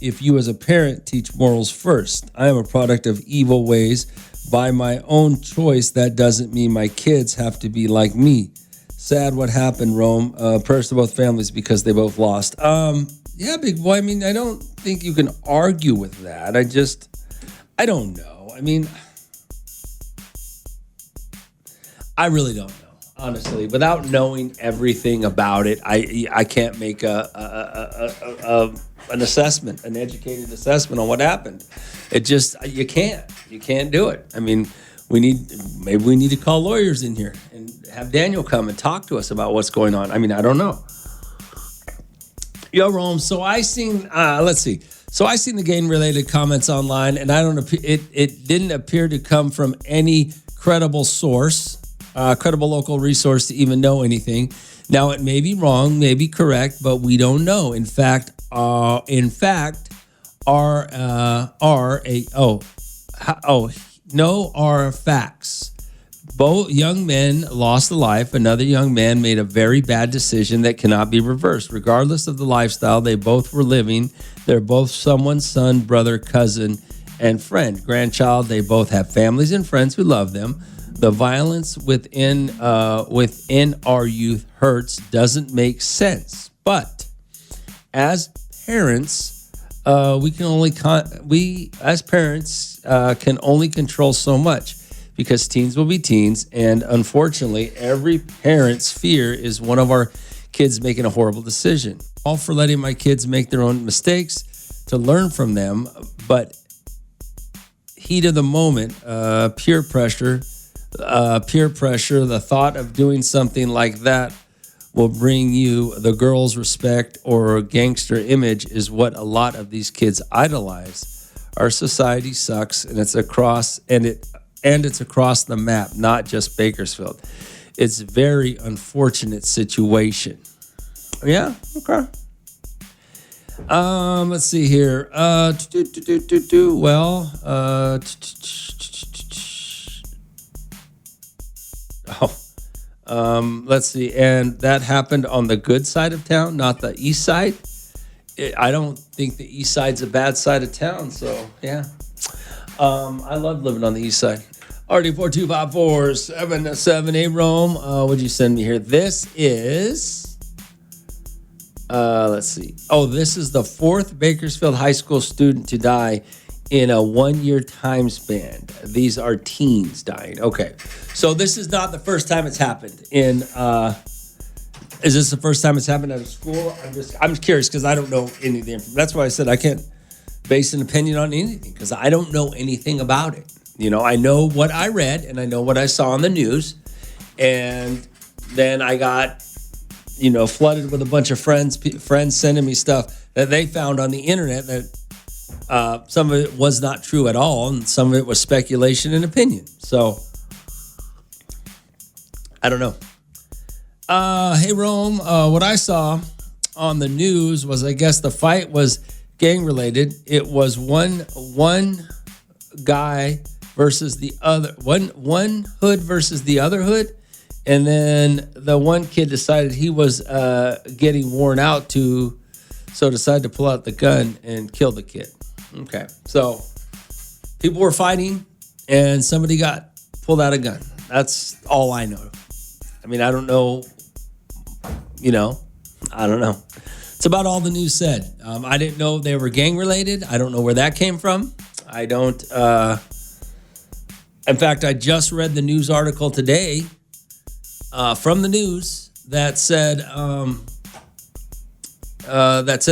if you as a parent teach morals first. I am a product of evil ways by my own choice. That doesn't mean my kids have to be like me. Sad what happened, Rome. Prayers to both families because they both lost. Yeah, big boy. I mean, I don't think you can argue with that. I don't know. I mean, I really don't know, honestly. Without knowing everything about it, I can't make an assessment, an educated assessment on what happened. You can't do it. I mean, maybe we need to call lawyers in here and have Daniel come and talk to us about what's going on. I mean, I don't know. Yo, Rome. So I seen. Let's see. So I seen the game-related comments online, and it didn't appear to come from any credible source. Credible local resource to even know anything. Now it may be wrong, may be correct, but we don't know. In fact, no are facts. Both young men lost a life. Another young man made a very bad decision that cannot be reversed. Regardless of the lifestyle they both were living, they're both someone's son, brother, cousin, and friend, grandchild. They both have families and friends who love them. The violence within our youth hurts, doesn't make sense. But as parents, we as parents can only control so much because teens will be teens, and unfortunately, every parent's fear is one of our kids making a horrible decision. All for letting my kids make their own mistakes to learn from them, but heat of the moment, peer pressure, the thought of doing something like that will bring you the girl's respect or gangster image is what a lot of these kids idolize. Our society sucks, and it's across the map, not just Bakersfield. It's a very unfortunate situation. Yeah, okay. Let's see here. Let's see. And that happened on the good side of town, not the east side. I don't think the east side's a bad side of town. So, yeah. I love living on the east side. RD4254-778 Rome. What'd you send me here? This is, let's see. Oh, this is the fourth Bakersfield High School student to die in a 1-year time span. These are teens dying. Okay. So this is not the first time it's happened is this the first time it's happened at a school? I'm curious because I don't know any of the information. That's why I said I can't base an opinion on anything because I don't know anything about it. You know, I know what I read and I know what I saw on the news. And then I got, flooded with a bunch of friends sending me stuff that they found on the internet that some of it was not true at all, and some of it was speculation and opinion. So, I don't know. Hey, Rome, what I saw on the news was, I guess the fight was gang-related. It was one guy versus the other, one hood versus the other hood, and then the one kid decided he was getting worn out so decided to pull out the gun and kill the kid. Okay, so people were fighting and somebody got pulled out a gun. That's all I know. I mean, I don't know, I don't know. It's about all the news said. I didn't know they were gang related. I don't know where that came from. I don't, in fact, I just read the news article today from the news that said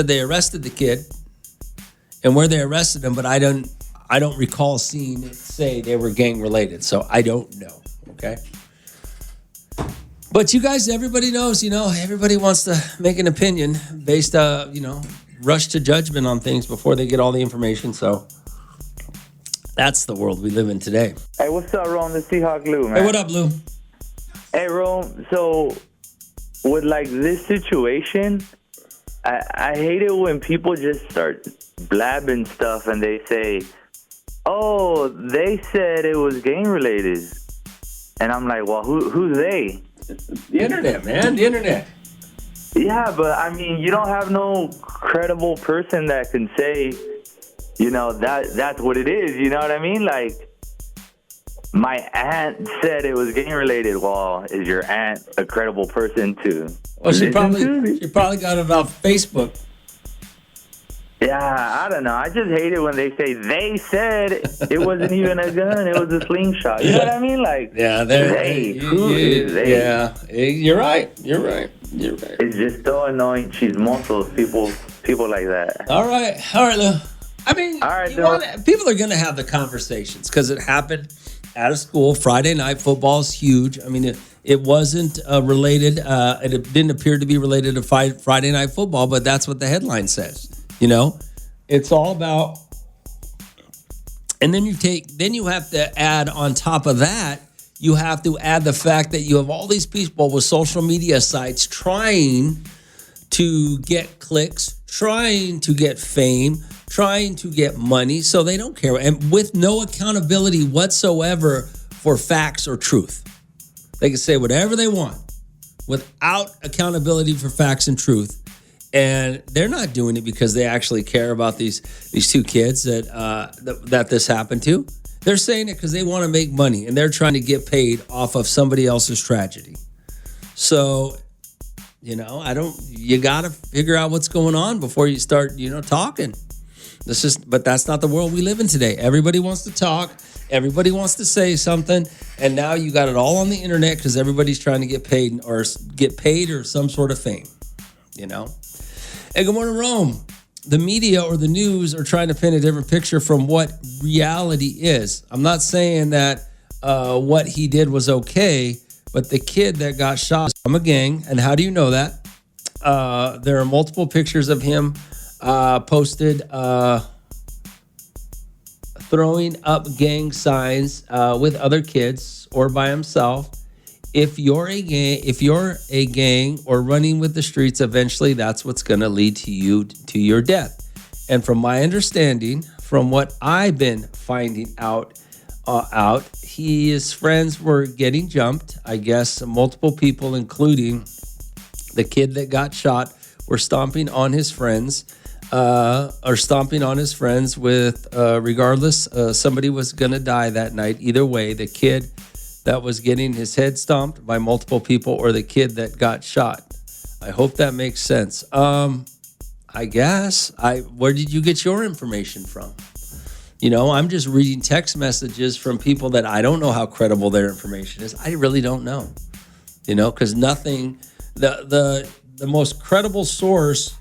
they arrested the kid and where they arrested him, but I don't recall seeing it say they were gang related, so I don't know. Okay, but you guys, everybody knows, everybody wants to make an opinion based, rush to judgment on things before they get all the information. So that's the world we live in today. Hey, what's up, Rome? The Seahawk Lou, man. Hey, what up, Lou? Hey, Rome. So, with like this situation, I hate it when people just start blabbing stuff and they say, "Oh, they said it was gang related," and I'm like, "Well, who's they?" The internet, man. The internet. Yeah, but I mean, you don't have no credible person that can say, you know, that's what it is. You know what I mean? Like, my aunt said it was gang related. Well, is your aunt a credible person to? Well, she listen to? probably got it off Facebook. Yeah, I don't know. I just hate it when they say they said it wasn't even a gun; it was a slingshot. You know what I mean? Like, Yeah, who is they? Yeah, you're right. You're right. It's just so annoying. She's muscles. People like that. All right, Lou. I mean, All right, people are going to have the conversations because it happened at a school. Friday night football is huge. I mean, it wasn't related. It didn't appear to be related to Friday night football, but that's what the headline says. You know, it's all about. And then you have to add on top of that. You have to add the fact that you have all these people with social media sites trying to get clicks, trying to get fame, trying to get money, so they don't care. And with no accountability whatsoever for facts or truth. They can say whatever they want without accountability for facts and truth. And they're not doing it because they actually care about these two kids that this happened to. They're saying it because they want to make money and they're trying to get paid off of somebody else's tragedy. So, you got to figure out what's going on before you start, talking. But that's not the world we live in today. Everybody wants to talk. Everybody wants to say something. And now you got it all on the internet because everybody's trying to get paid or some sort of fame, Hey, good morning, Rome. The media or the news are trying to paint a different picture from what reality is. I'm not saying that what he did was okay, but the kid that got shot from a gang, and how do you know that? There are multiple pictures of him posted throwing up gang signs with other kids or by himself. If you're a gang or running with the streets, eventually that's what's going to lead to your death. And from my understanding, from what I've been finding out, his friends were getting jumped. I guess multiple people, including the kid that got shot, were stomping on his friends, with regardless, somebody was going to die that night. Either way, the kid that was getting his head stomped by multiple people or the kid that got shot. I hope that makes sense. I guess. Where did you get your information from? I'm just reading text messages from people that I don't know how credible their information is. I really don't know. Because nothing, the most credible source,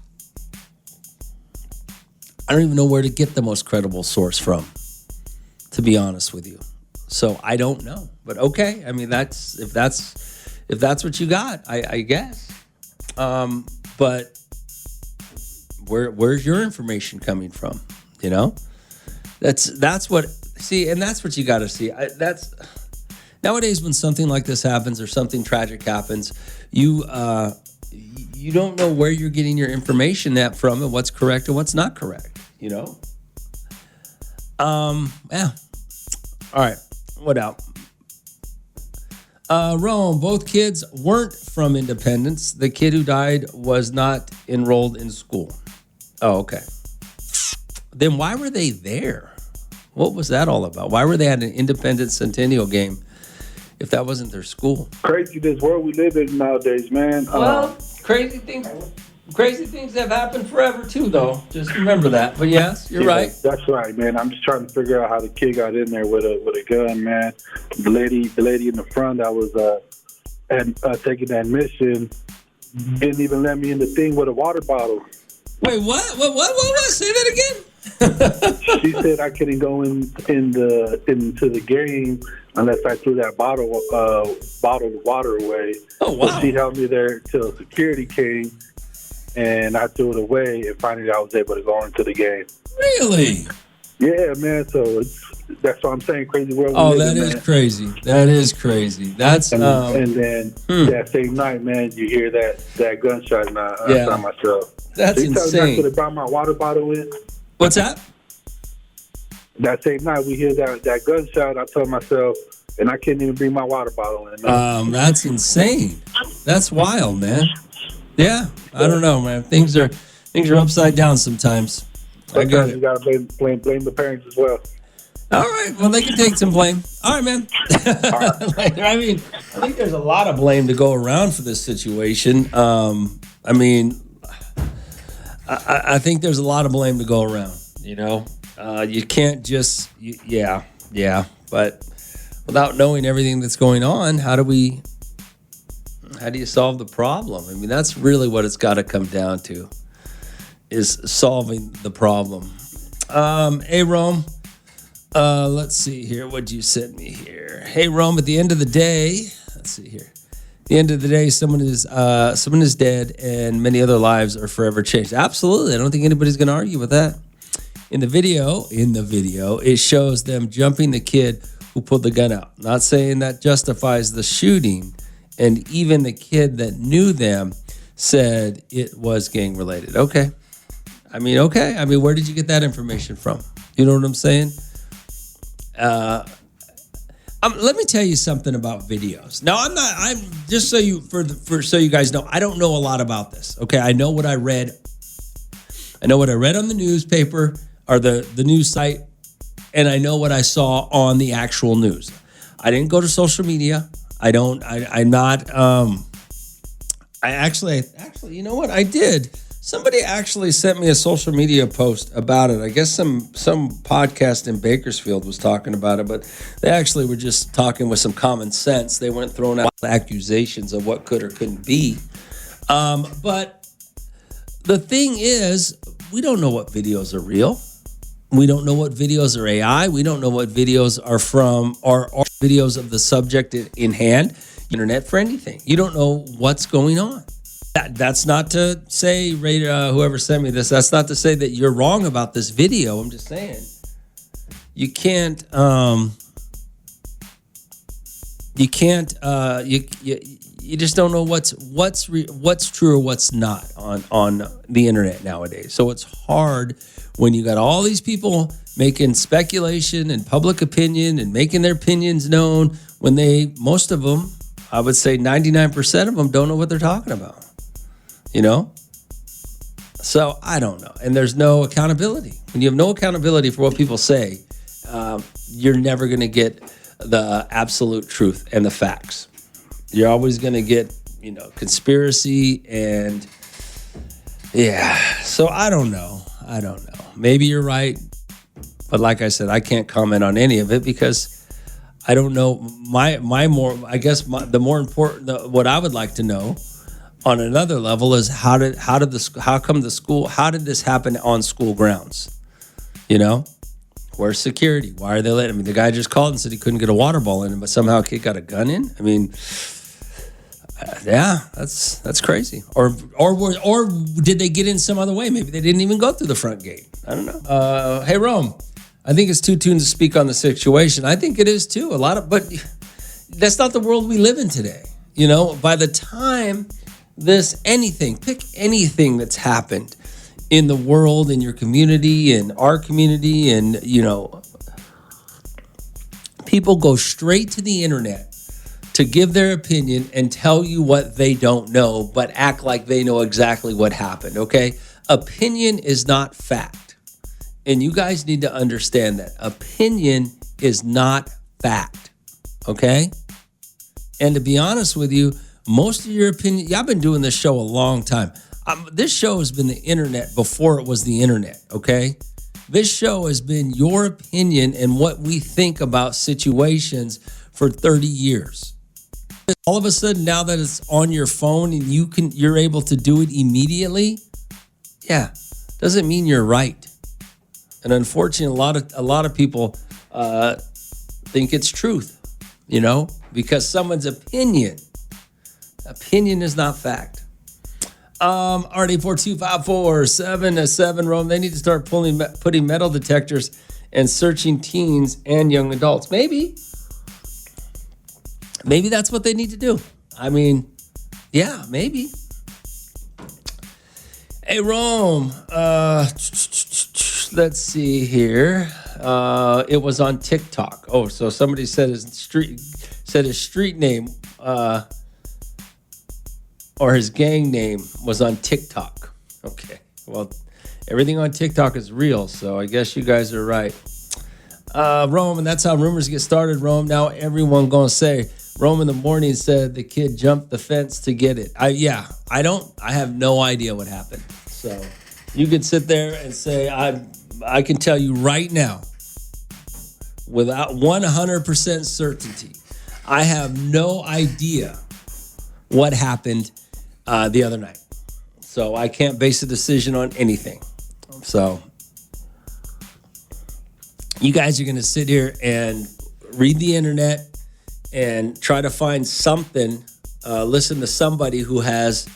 I don't even know where to get the most credible source from, to be honest with you. So I don't know, but okay. I mean, if that's what you got, I guess. But where's your information coming from? That's what you got to see. Nowadays when something like this happens or something tragic happens, you don't know where you're getting your information from and what's correct and what's not correct. Yeah. All right. What else? Rome, both kids weren't from Independence. The kid who died was not enrolled in school. Oh, okay. Then why were they there? What was that all about? Why were they at an Independence Centennial game if that wasn't their school? Crazy this world we live in nowadays, man. Well, crazy things have happened forever too, though. Just remember that. But yes, you're right. That's right, man. I'm just trying to figure out how the kid got in there with a gun, man. The lady in the front that was taking that mission didn't even let me in the thing with a water bottle. Wait, what? Say that again. She said I couldn't go into the game unless I threw that bottle of water away. Oh wow! So she held me there till security came, and I threw it away, and finally I was able to go into the game. Really? Yeah, man. So that's what I'm saying. Crazy world. Oh, that is crazy. That is crazy. That's and then that same night, man, you hear that gunshot, and I shot myself. That's so you tell me I insane. could have brought my water bottle in. What's that? That same night, we hear that gunshot. I told myself, and I couldn't even bring my water bottle in. That's insane. That's wild, man. Yeah, I don't know, man. Things are upside down sometimes. I got it. You gotta blame the parents as well. All right, well, they can take some blame. All right, man. I mean, I think there's a lot of blame to go around for this situation. I mean, I think there's a lot of blame to go around. You know, you can't just, but without knowing everything that's going on, how do you solve the problem? I mean, that's really what it's got to come down to, is solving the problem. Hey, Rome, let's see here. What'd you send me here? Hey, Rome, at the end of the day, let's see here. At the end of the day, someone is dead, and many other lives are forever changed. Absolutely. I don't think anybody's going to argue with that. In the video, it shows them jumping the kid who pulled the gun out. Not saying that justifies the shooting, and even the kid that knew them said it was gang related. Okay. I mean, where did you get that information from? You know what I'm saying? Let me tell you something about videos. Now, I'm just so you guys know, I don't know a lot about this. Okay. I know what I read. I know what I read on the newspaper or the news site, and I know what I saw on the actual news. I didn't go to social media. I'm not, actually, you know what? I did. Somebody actually sent me a social media post about it. I guess some podcast in Bakersfield was talking about it, but they actually were just talking with some common sense. They weren't throwing out accusations of what could or couldn't be. But the thing is, we don't know what videos are real. We don't know what videos are AI. We don't know what videos are from or videos of the subject in hand. Internet for anything. You don't know what's going on. That's not to say, whoever sent me this, that's not to say that you're wrong about this video. I'm just saying you can't you just don't know what's true or what's not on the internet nowadays. So it's hard when you got all these people making speculation and public opinion and making their opinions known when most of them, I would say 99% of them, don't know what they're talking about. You know? So I don't know. And there's no accountability. When you have no accountability for what people say, you're never going to get the absolute truth and the facts. You're always going to get, conspiracy and So I don't know. Maybe you're right. But like I said, I can't comment on any of it because I don't know. The more important, what I would like to know on another level is how did this happen on school grounds? Where's security? Why are they letting? The guy just called and said he couldn't get a water ball in, but somehow a kid got a gun in. That's crazy. Or did they get in some other way? Maybe they didn't even go through the front gate. I don't know. Hey, Rome, I think it's too tuned to speak on the situation. I think it is too. But that's not the world we live in today. By the time pick anything that's happened in the world, in your community, in our community, and people go straight to the internet to give their opinion and tell you what they don't know, but act like they know exactly what happened, okay? Opinion is not fact. And you guys need to understand that. Opinion is not fact, okay? And to be honest with you, most of your opinion, I've been doing this show a long time. This show has been the internet before it was the internet, okay? This show has been your opinion and what we think about situations for 30 years. All of a sudden, now that it's on your phone and you're able to do it immediately, doesn't mean you're right. And unfortunately, a lot of people think it's truth, because someone's opinion is not fact. RD42547 Rome. They need to start putting metal detectors and searching teens and young adults. Maybe that's what they need to do. I mean, yeah, maybe. Hey, Rome. Let's see here. It was on TikTok. Oh, so somebody said his street name or his gang name was on TikTok. Okay. Well, everything on TikTok is real, so I guess you guys are right. Rome, and that's how rumors get started, Rome. Now everyone gonna say Rome in the morning said the kid jumped the fence to get it. I have no idea what happened. So you could sit there and say, I can tell you right now, without 100% certainty, I have no idea what happened the other night. So I can't base a decision on anything. So you guys are going to sit here and read the internet and try to find something, listen to somebody who has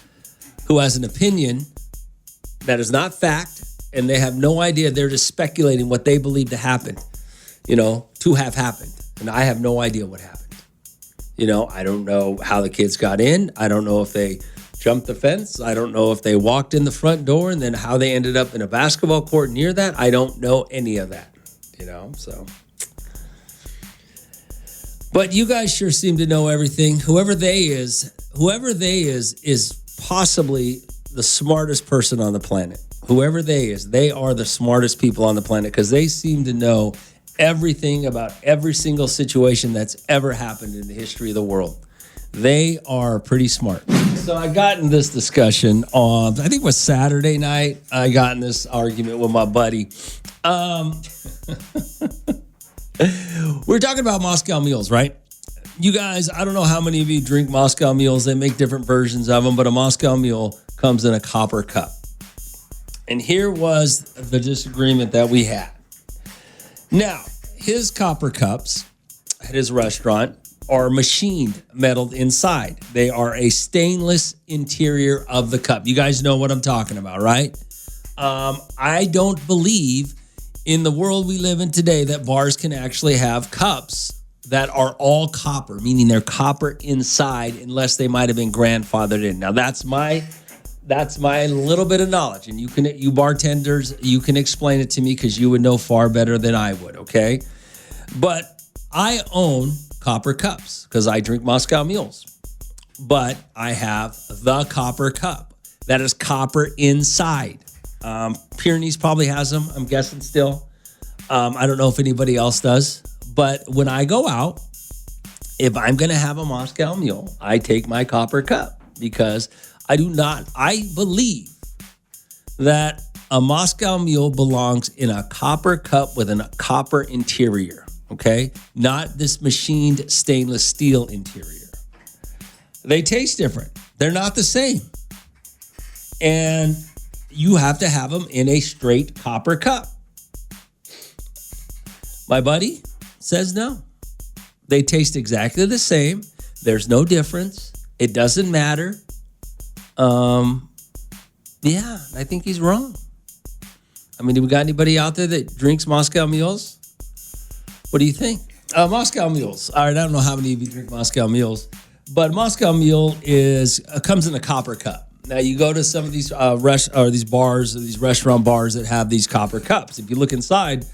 an opinion that is not fact, and they have no idea. They're just speculating what they believe to happen, to have happened. And I have no idea what happened. I don't know how the kids got in. I don't know if they jumped the fence. I don't know if they walked in the front door and then how they ended up in a basketball court near that. I don't know any of that, so. But you guys sure seem to know everything. Whoever they is possibly the smartest person on the planet. Whoever they is, they are the smartest people on the planet because they seem to know everything about every single situation that's ever happened in the history of the world. They are pretty smart. So I got in this discussion on, I think it was Saturday night. I got in this argument with my buddy. We're talking about Moscow mules, right? You guys, I don't know how many of you drink Moscow mules. They make different versions of them, but a Moscow mule comes in a copper cup. And here was the disagreement that we had. Now, his copper cups at his restaurant are machined, metalled inside. They are a stainless interior of the cup. You guys know what I'm talking about, right? I don't believe in the world we live in today that bars can actually have cups that are all copper, meaning they're copper inside, unless they might have been grandfathered in. Now that's my little bit of knowledge, and you bartenders, you can explain it to me because you would know far better than I would, okay? But I own copper cups because I drink Moscow mules. But I have the copper cup that is copper inside. Pyrenees probably has them, I'm guessing still. I don't know if anybody else does. But when I go out, if I'm going to have a Moscow mule, I take my copper cup because I believe that a Moscow mule belongs in a copper cup with a copper interior, okay? Not this machined stainless steel interior. They taste different. They're not the same. And you have to have them in a straight copper cup. My buddy says no. They taste exactly the same. There's no difference. It doesn't matter. Yeah, I think he's wrong. I mean, do we got anybody out there that drinks Moscow mules? What do you think? Moscow mules. All right, I don't know how many of you drink Moscow mules, but Moscow mule comes in a copper cup. Now you go to some of these these bars, or these restaurant bars that have these copper cups. If you look inside,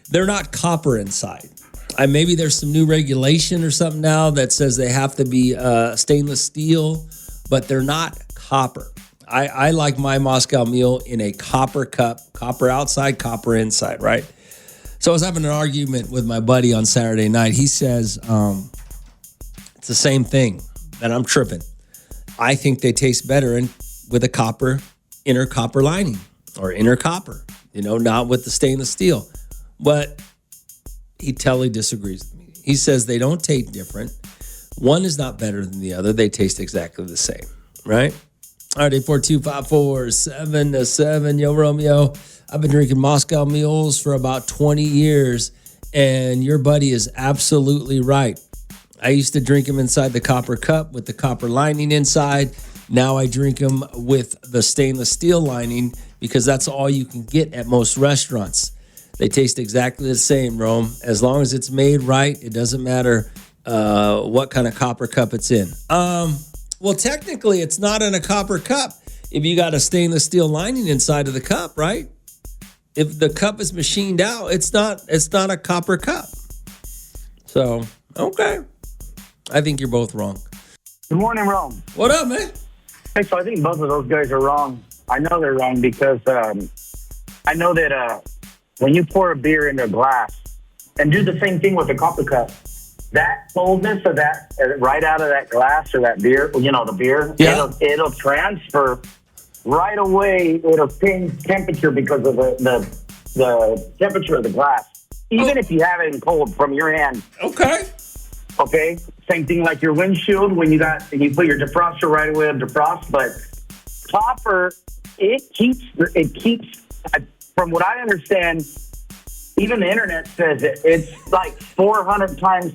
they're not copper inside. Maybe there's some new regulation or something now that says they have to be stainless steel, but they're not copper. I like my Moscow mule in a copper cup, copper outside, copper inside, right? So I was having an argument with my buddy on Saturday night. He says it's the same thing, and I'm tripping. I think they taste better with a inner copper lining or inner copper, not with the stainless steel. But he totally disagrees with me. He says they don't taste different. One is not better than the other. They taste exactly the same, right? All right, 842-547-7. Yo, Romeo, I've been drinking Moscow mules for about 20 years, and your buddy is absolutely right. I used to drink them inside the copper cup with the copper lining inside. Now I drink them with the stainless steel lining because that's all you can get at most restaurants. They taste exactly the same, Rome. As long as it's made right, it doesn't matter what kind of copper cup it's in. Well, technically, it's not in a copper cup if you got a stainless steel lining inside of the cup, right? If the cup is machined out, it's not a copper cup. So, okay. I think you're both wrong. Good morning, Rome. What up, man? Hey, so I think both of those guys are wrong. I know they're wrong because I know that when you pour a beer into a glass and do the same thing with the copper cup, that coldness of that right out of that glass or that beer, the beer, it'll transfer right away. It'll change temperature because of the temperature of the glass. Even if you have it in cold from your hand. Okay. Okay. Same thing like your windshield when you put your defroster right away on defrost. But copper, it keeps. From what I understand, even the internet says it's like 400 times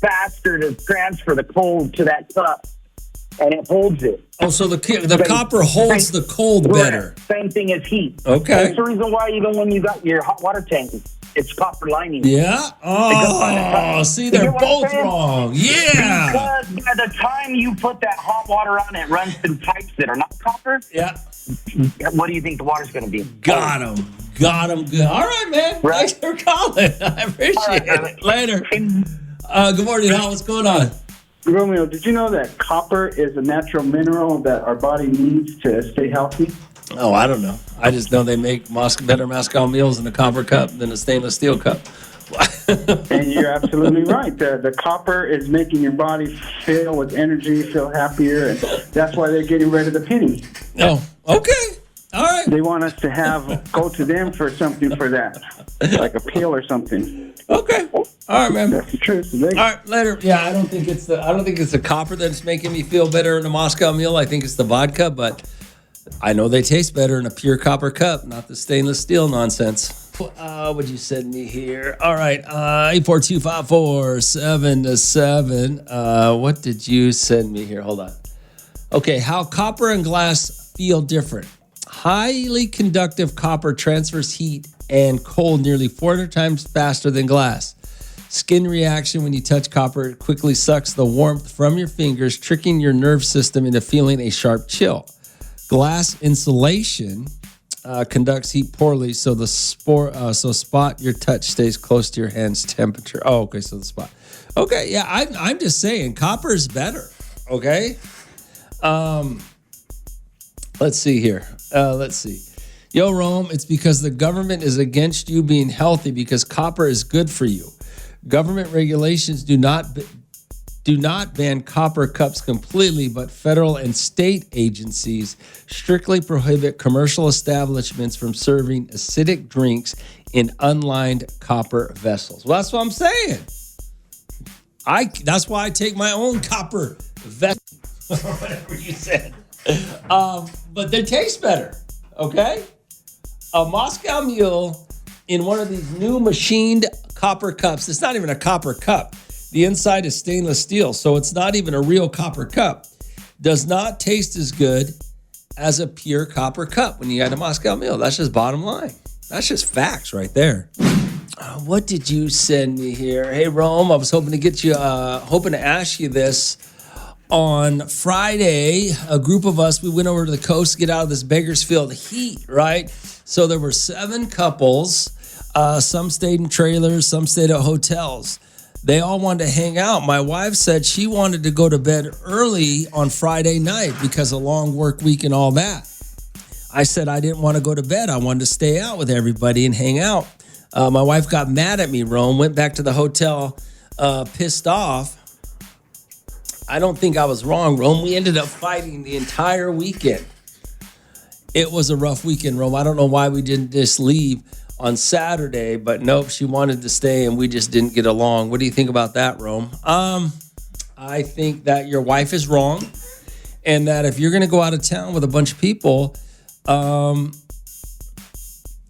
faster to transfer the cold to that cup, and it holds it. Oh, so the copper holds the cold better. Same thing as heat. Okay. That's the reason why even when you got your hot water tank, it's copper lining. Yeah? Oh, see, they're both wrong. Yeah. Because by the time you put that hot water on, it runs through pipes that are not copper. Yeah. What do you think the water's going to be? Got him good. All right, man. Right. Thanks for calling. I appreciate it. Later. Good morning, Hal. What's going on? Romeo, did you know that copper is a natural mineral that our body needs to stay healthy? Oh, I don't know. I just know they make better Moscow meals in a copper cup than a stainless steel cup. And you're absolutely right. The copper is making your body feel with energy, feel happier, and that's why they're getting rid of the penny. Oh, okay. All right. They want us to go to them for something for that, like a pill or something. Okay. All right, man. That's the truth. All right, later. Yeah, I don't think it's the copper that's making me feel better in a Moscow meal. I think it's the vodka, but I know they taste better in a pure copper cup, not the stainless steel nonsense. What would you send me here? All right, 842-547-7. What did you send me here? Hold on. Okay, how copper and glass feel different. Highly conductive copper transfers heat and cold nearly 400 times faster than glass. Skin reaction when you touch copper, it quickly sucks the warmth from your fingers, tricking your nerve system into feeling a sharp chill. Glass insulation conducts heat poorly, so the spot your touch stays close to your hand's temperature. Oh, okay, so the spot. Okay, yeah, I'm just saying copper is better. Okay. Let's see here. Let's see. Yo, Rome, it's because the government is against you being healthy because copper is good for you. Government regulations do not ban copper cups completely, but federal and state agencies strictly prohibit commercial establishments from serving acidic drinks in unlined copper vessels. Well, that's what I'm saying. That's why I take my own copper vessel, whatever you said. But they taste better, okay? A Moscow Mule in one of these new machined copper cups. It's not even a copper cup. The inside is stainless steel, so it's not even a real copper cup. Does not taste as good as a pure copper cup when you got a Moscow Mule. That's just bottom line. That's just facts right there. What did you send me here? Hey, Rome, I was hoping to ask you this. On Friday, a group of us, we went over to the coast to get out of this Bakersfield heat, right? So there were 7 couples. Some stayed in trailers, some stayed at hotels. They all wanted to hang out. My wife said she wanted to go to bed early on Friday night because of long work week and all that. I said I didn't want to go to bed. I wanted to stay out with everybody and hang out. My wife got mad at me, Rome, went back to the hotel pissed off. I don't think I was wrong, Rome. We ended up fighting the entire weekend. It was a rough weekend, Rome. I don't know why we didn't just leave on Saturday, but nope, she wanted to stay and we just didn't get along. What do you think about that, Rome? I think that your wife is wrong and that if you're going to go out of town with a bunch of people,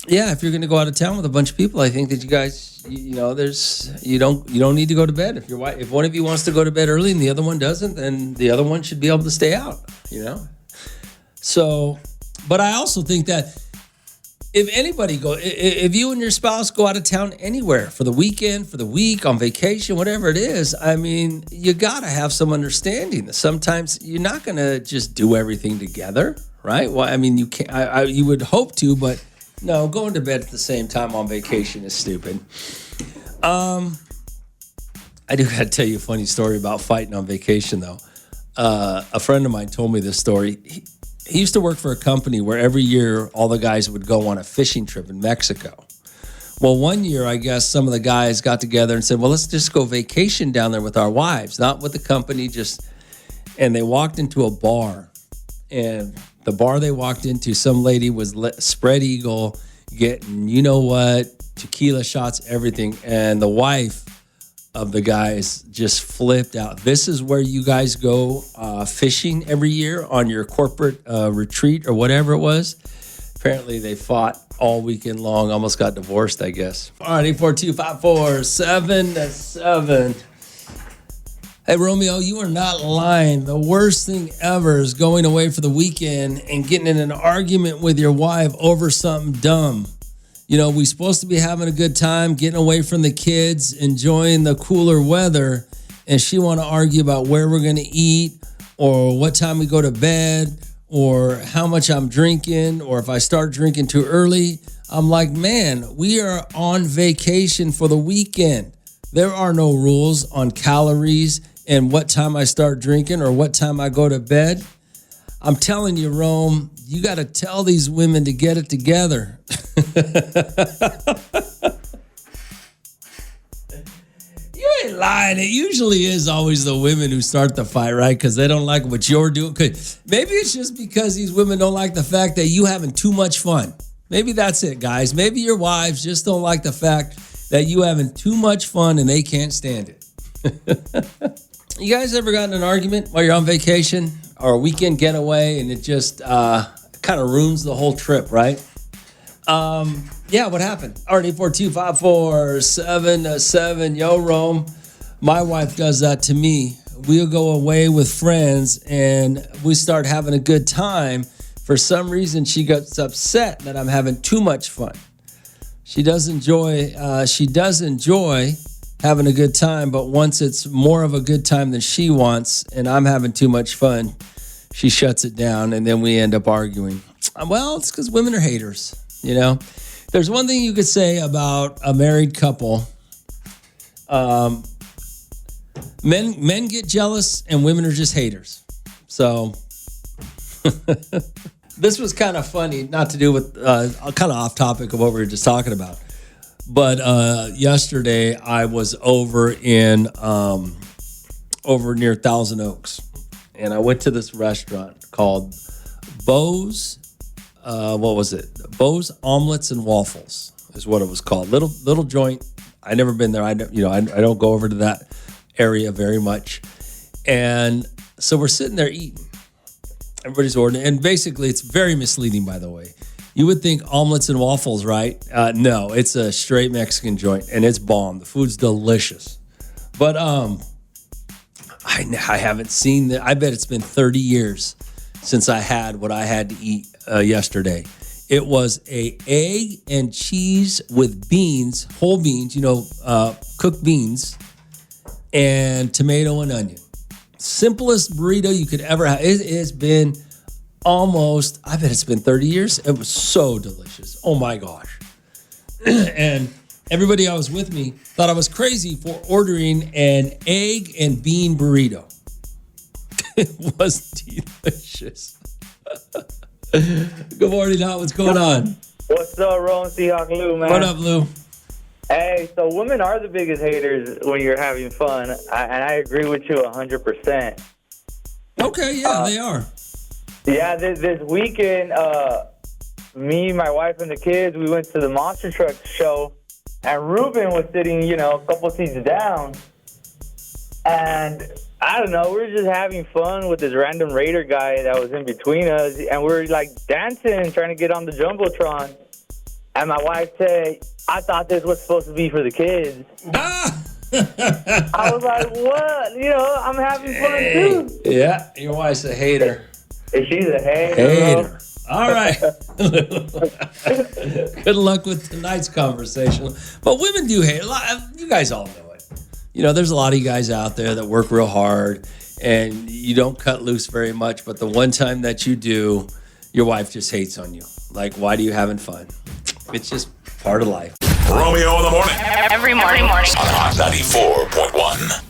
yeah, if you're going to go out of town with a bunch of people, I think that you guys, you don't need to go to bed. If one of you wants to go to bed early and the other one doesn't, then the other one should be able to stay out. So, but I also think that if you and your spouse go out of town anywhere for the weekend, for the week, on vacation, whatever it is, I mean, you got to have some understanding that sometimes you're not going to just do everything together, right? Well, I mean, you can't. You would hope to, but no, going to bed at the same time on vacation is stupid. I do got to tell you a funny story about fighting on vacation, though. A friend of mine told me this story. He used to work for a company where every year all the guys would go on a fishing trip in Mexico. Well, one year, I guess some of the guys got together and said, well, let's just go vacation down there with our wives, not with the company, and they walked into a bar. And the bar they walked into, some lady was spread eagle, getting, tequila shots, everything. And the wife of the guys just flipped out. This is where you guys go fishing every year on your corporate retreat or whatever it was. Apparently they fought all weekend long, almost got divorced, I guess. All right, 842-547-7. Hey, Romeo, you are not lying. The worst thing ever is going away for the weekend and getting in an argument with your wife over something dumb. We're supposed to be having a good time, getting away from the kids, enjoying the cooler weather, and she want to argue about where we're going to eat or what time we go to bed or how much I'm drinking or if I start drinking too early. I'm like, man, we are on vacation for the weekend. There are no rules on calories and what time I start drinking or what time I go to bed. I'm telling you, Rome, you got to tell these women to get it together. You ain't lying. It usually is always the women who start the fight, right? Because they don't like what you're doing. Maybe it's just because these women don't like the fact that you having too much fun. Maybe that's it, guys. Maybe your wives just don't like the fact that you having too much fun and they can't stand it. You guys ever gotten in an argument while you're on vacation or a weekend getaway and it just kind of ruins the whole trip, right? Yeah, what happened? RD42547-7. Yo, Rome. My wife does that to me. We'll go away with friends and we start having a good time. For some reason, she gets upset that I'm having too much fun. She does enjoy having a good time, but once it's more of a good time than she wants and I'm having too much fun, she shuts it down and then we end up arguing. Well, it's because women are haters, There's one thing you could say about a married couple. Men get jealous and women are just haters. So this was kind of funny, not to do with kind of off topic of what we were just talking about. But yesterday I was over near Thousand Oaks, and I went to this restaurant called Bo's. What was it? Bo's Omelets and Waffles is what it was called. Little joint. I never been there. I don't go over to that area very much. And so we're sitting there eating. Everybody's ordering, and basically it's very misleading, by the way. You would think omelets and waffles, right? No, it's a straight Mexican joint, and it's bomb. The food's delicious. But I haven't seen that. I bet it's been 30 years since I had what I had to eat yesterday. It was a egg and cheese with beans, whole beans, cooked beans, and tomato and onion. Simplest burrito you could ever have. It has been I bet it's been 30 years. It was so delicious. Oh my gosh. And everybody I was with me thought I was crazy for ordering an egg and bean burrito. It was delicious. Good morning, Hot. What's going on? What's up, Ron Seahawk Lou, man? What up, Lou? Hey, so women are the biggest haters when you're having fun, and I agree with you 100%. Okay, yeah, they are. Yeah, this weekend, me, my wife, and the kids, we went to the Monster Truck show, and Ruben was sitting, a couple seats down, and I don't know, we were just having fun with this random Raider guy that was in between us, and we were, dancing, trying to get on the Jumbotron. And my wife said, I thought this was supposed to be for the kids. I was like, what? You know, I'm having fun too. Yeah, your wife's a hater. She's a hater. All right. Good luck with tonight's conversation. But women do hate a lot. You guys all know it. You know, there's a lot of you guys out there that work real hard and you don't cut loose very much. But the one time that you do, your wife just hates on you. Like, why do you having fun? It's just part of life. Romeo in the morning. Every morning. On Hot 94.1.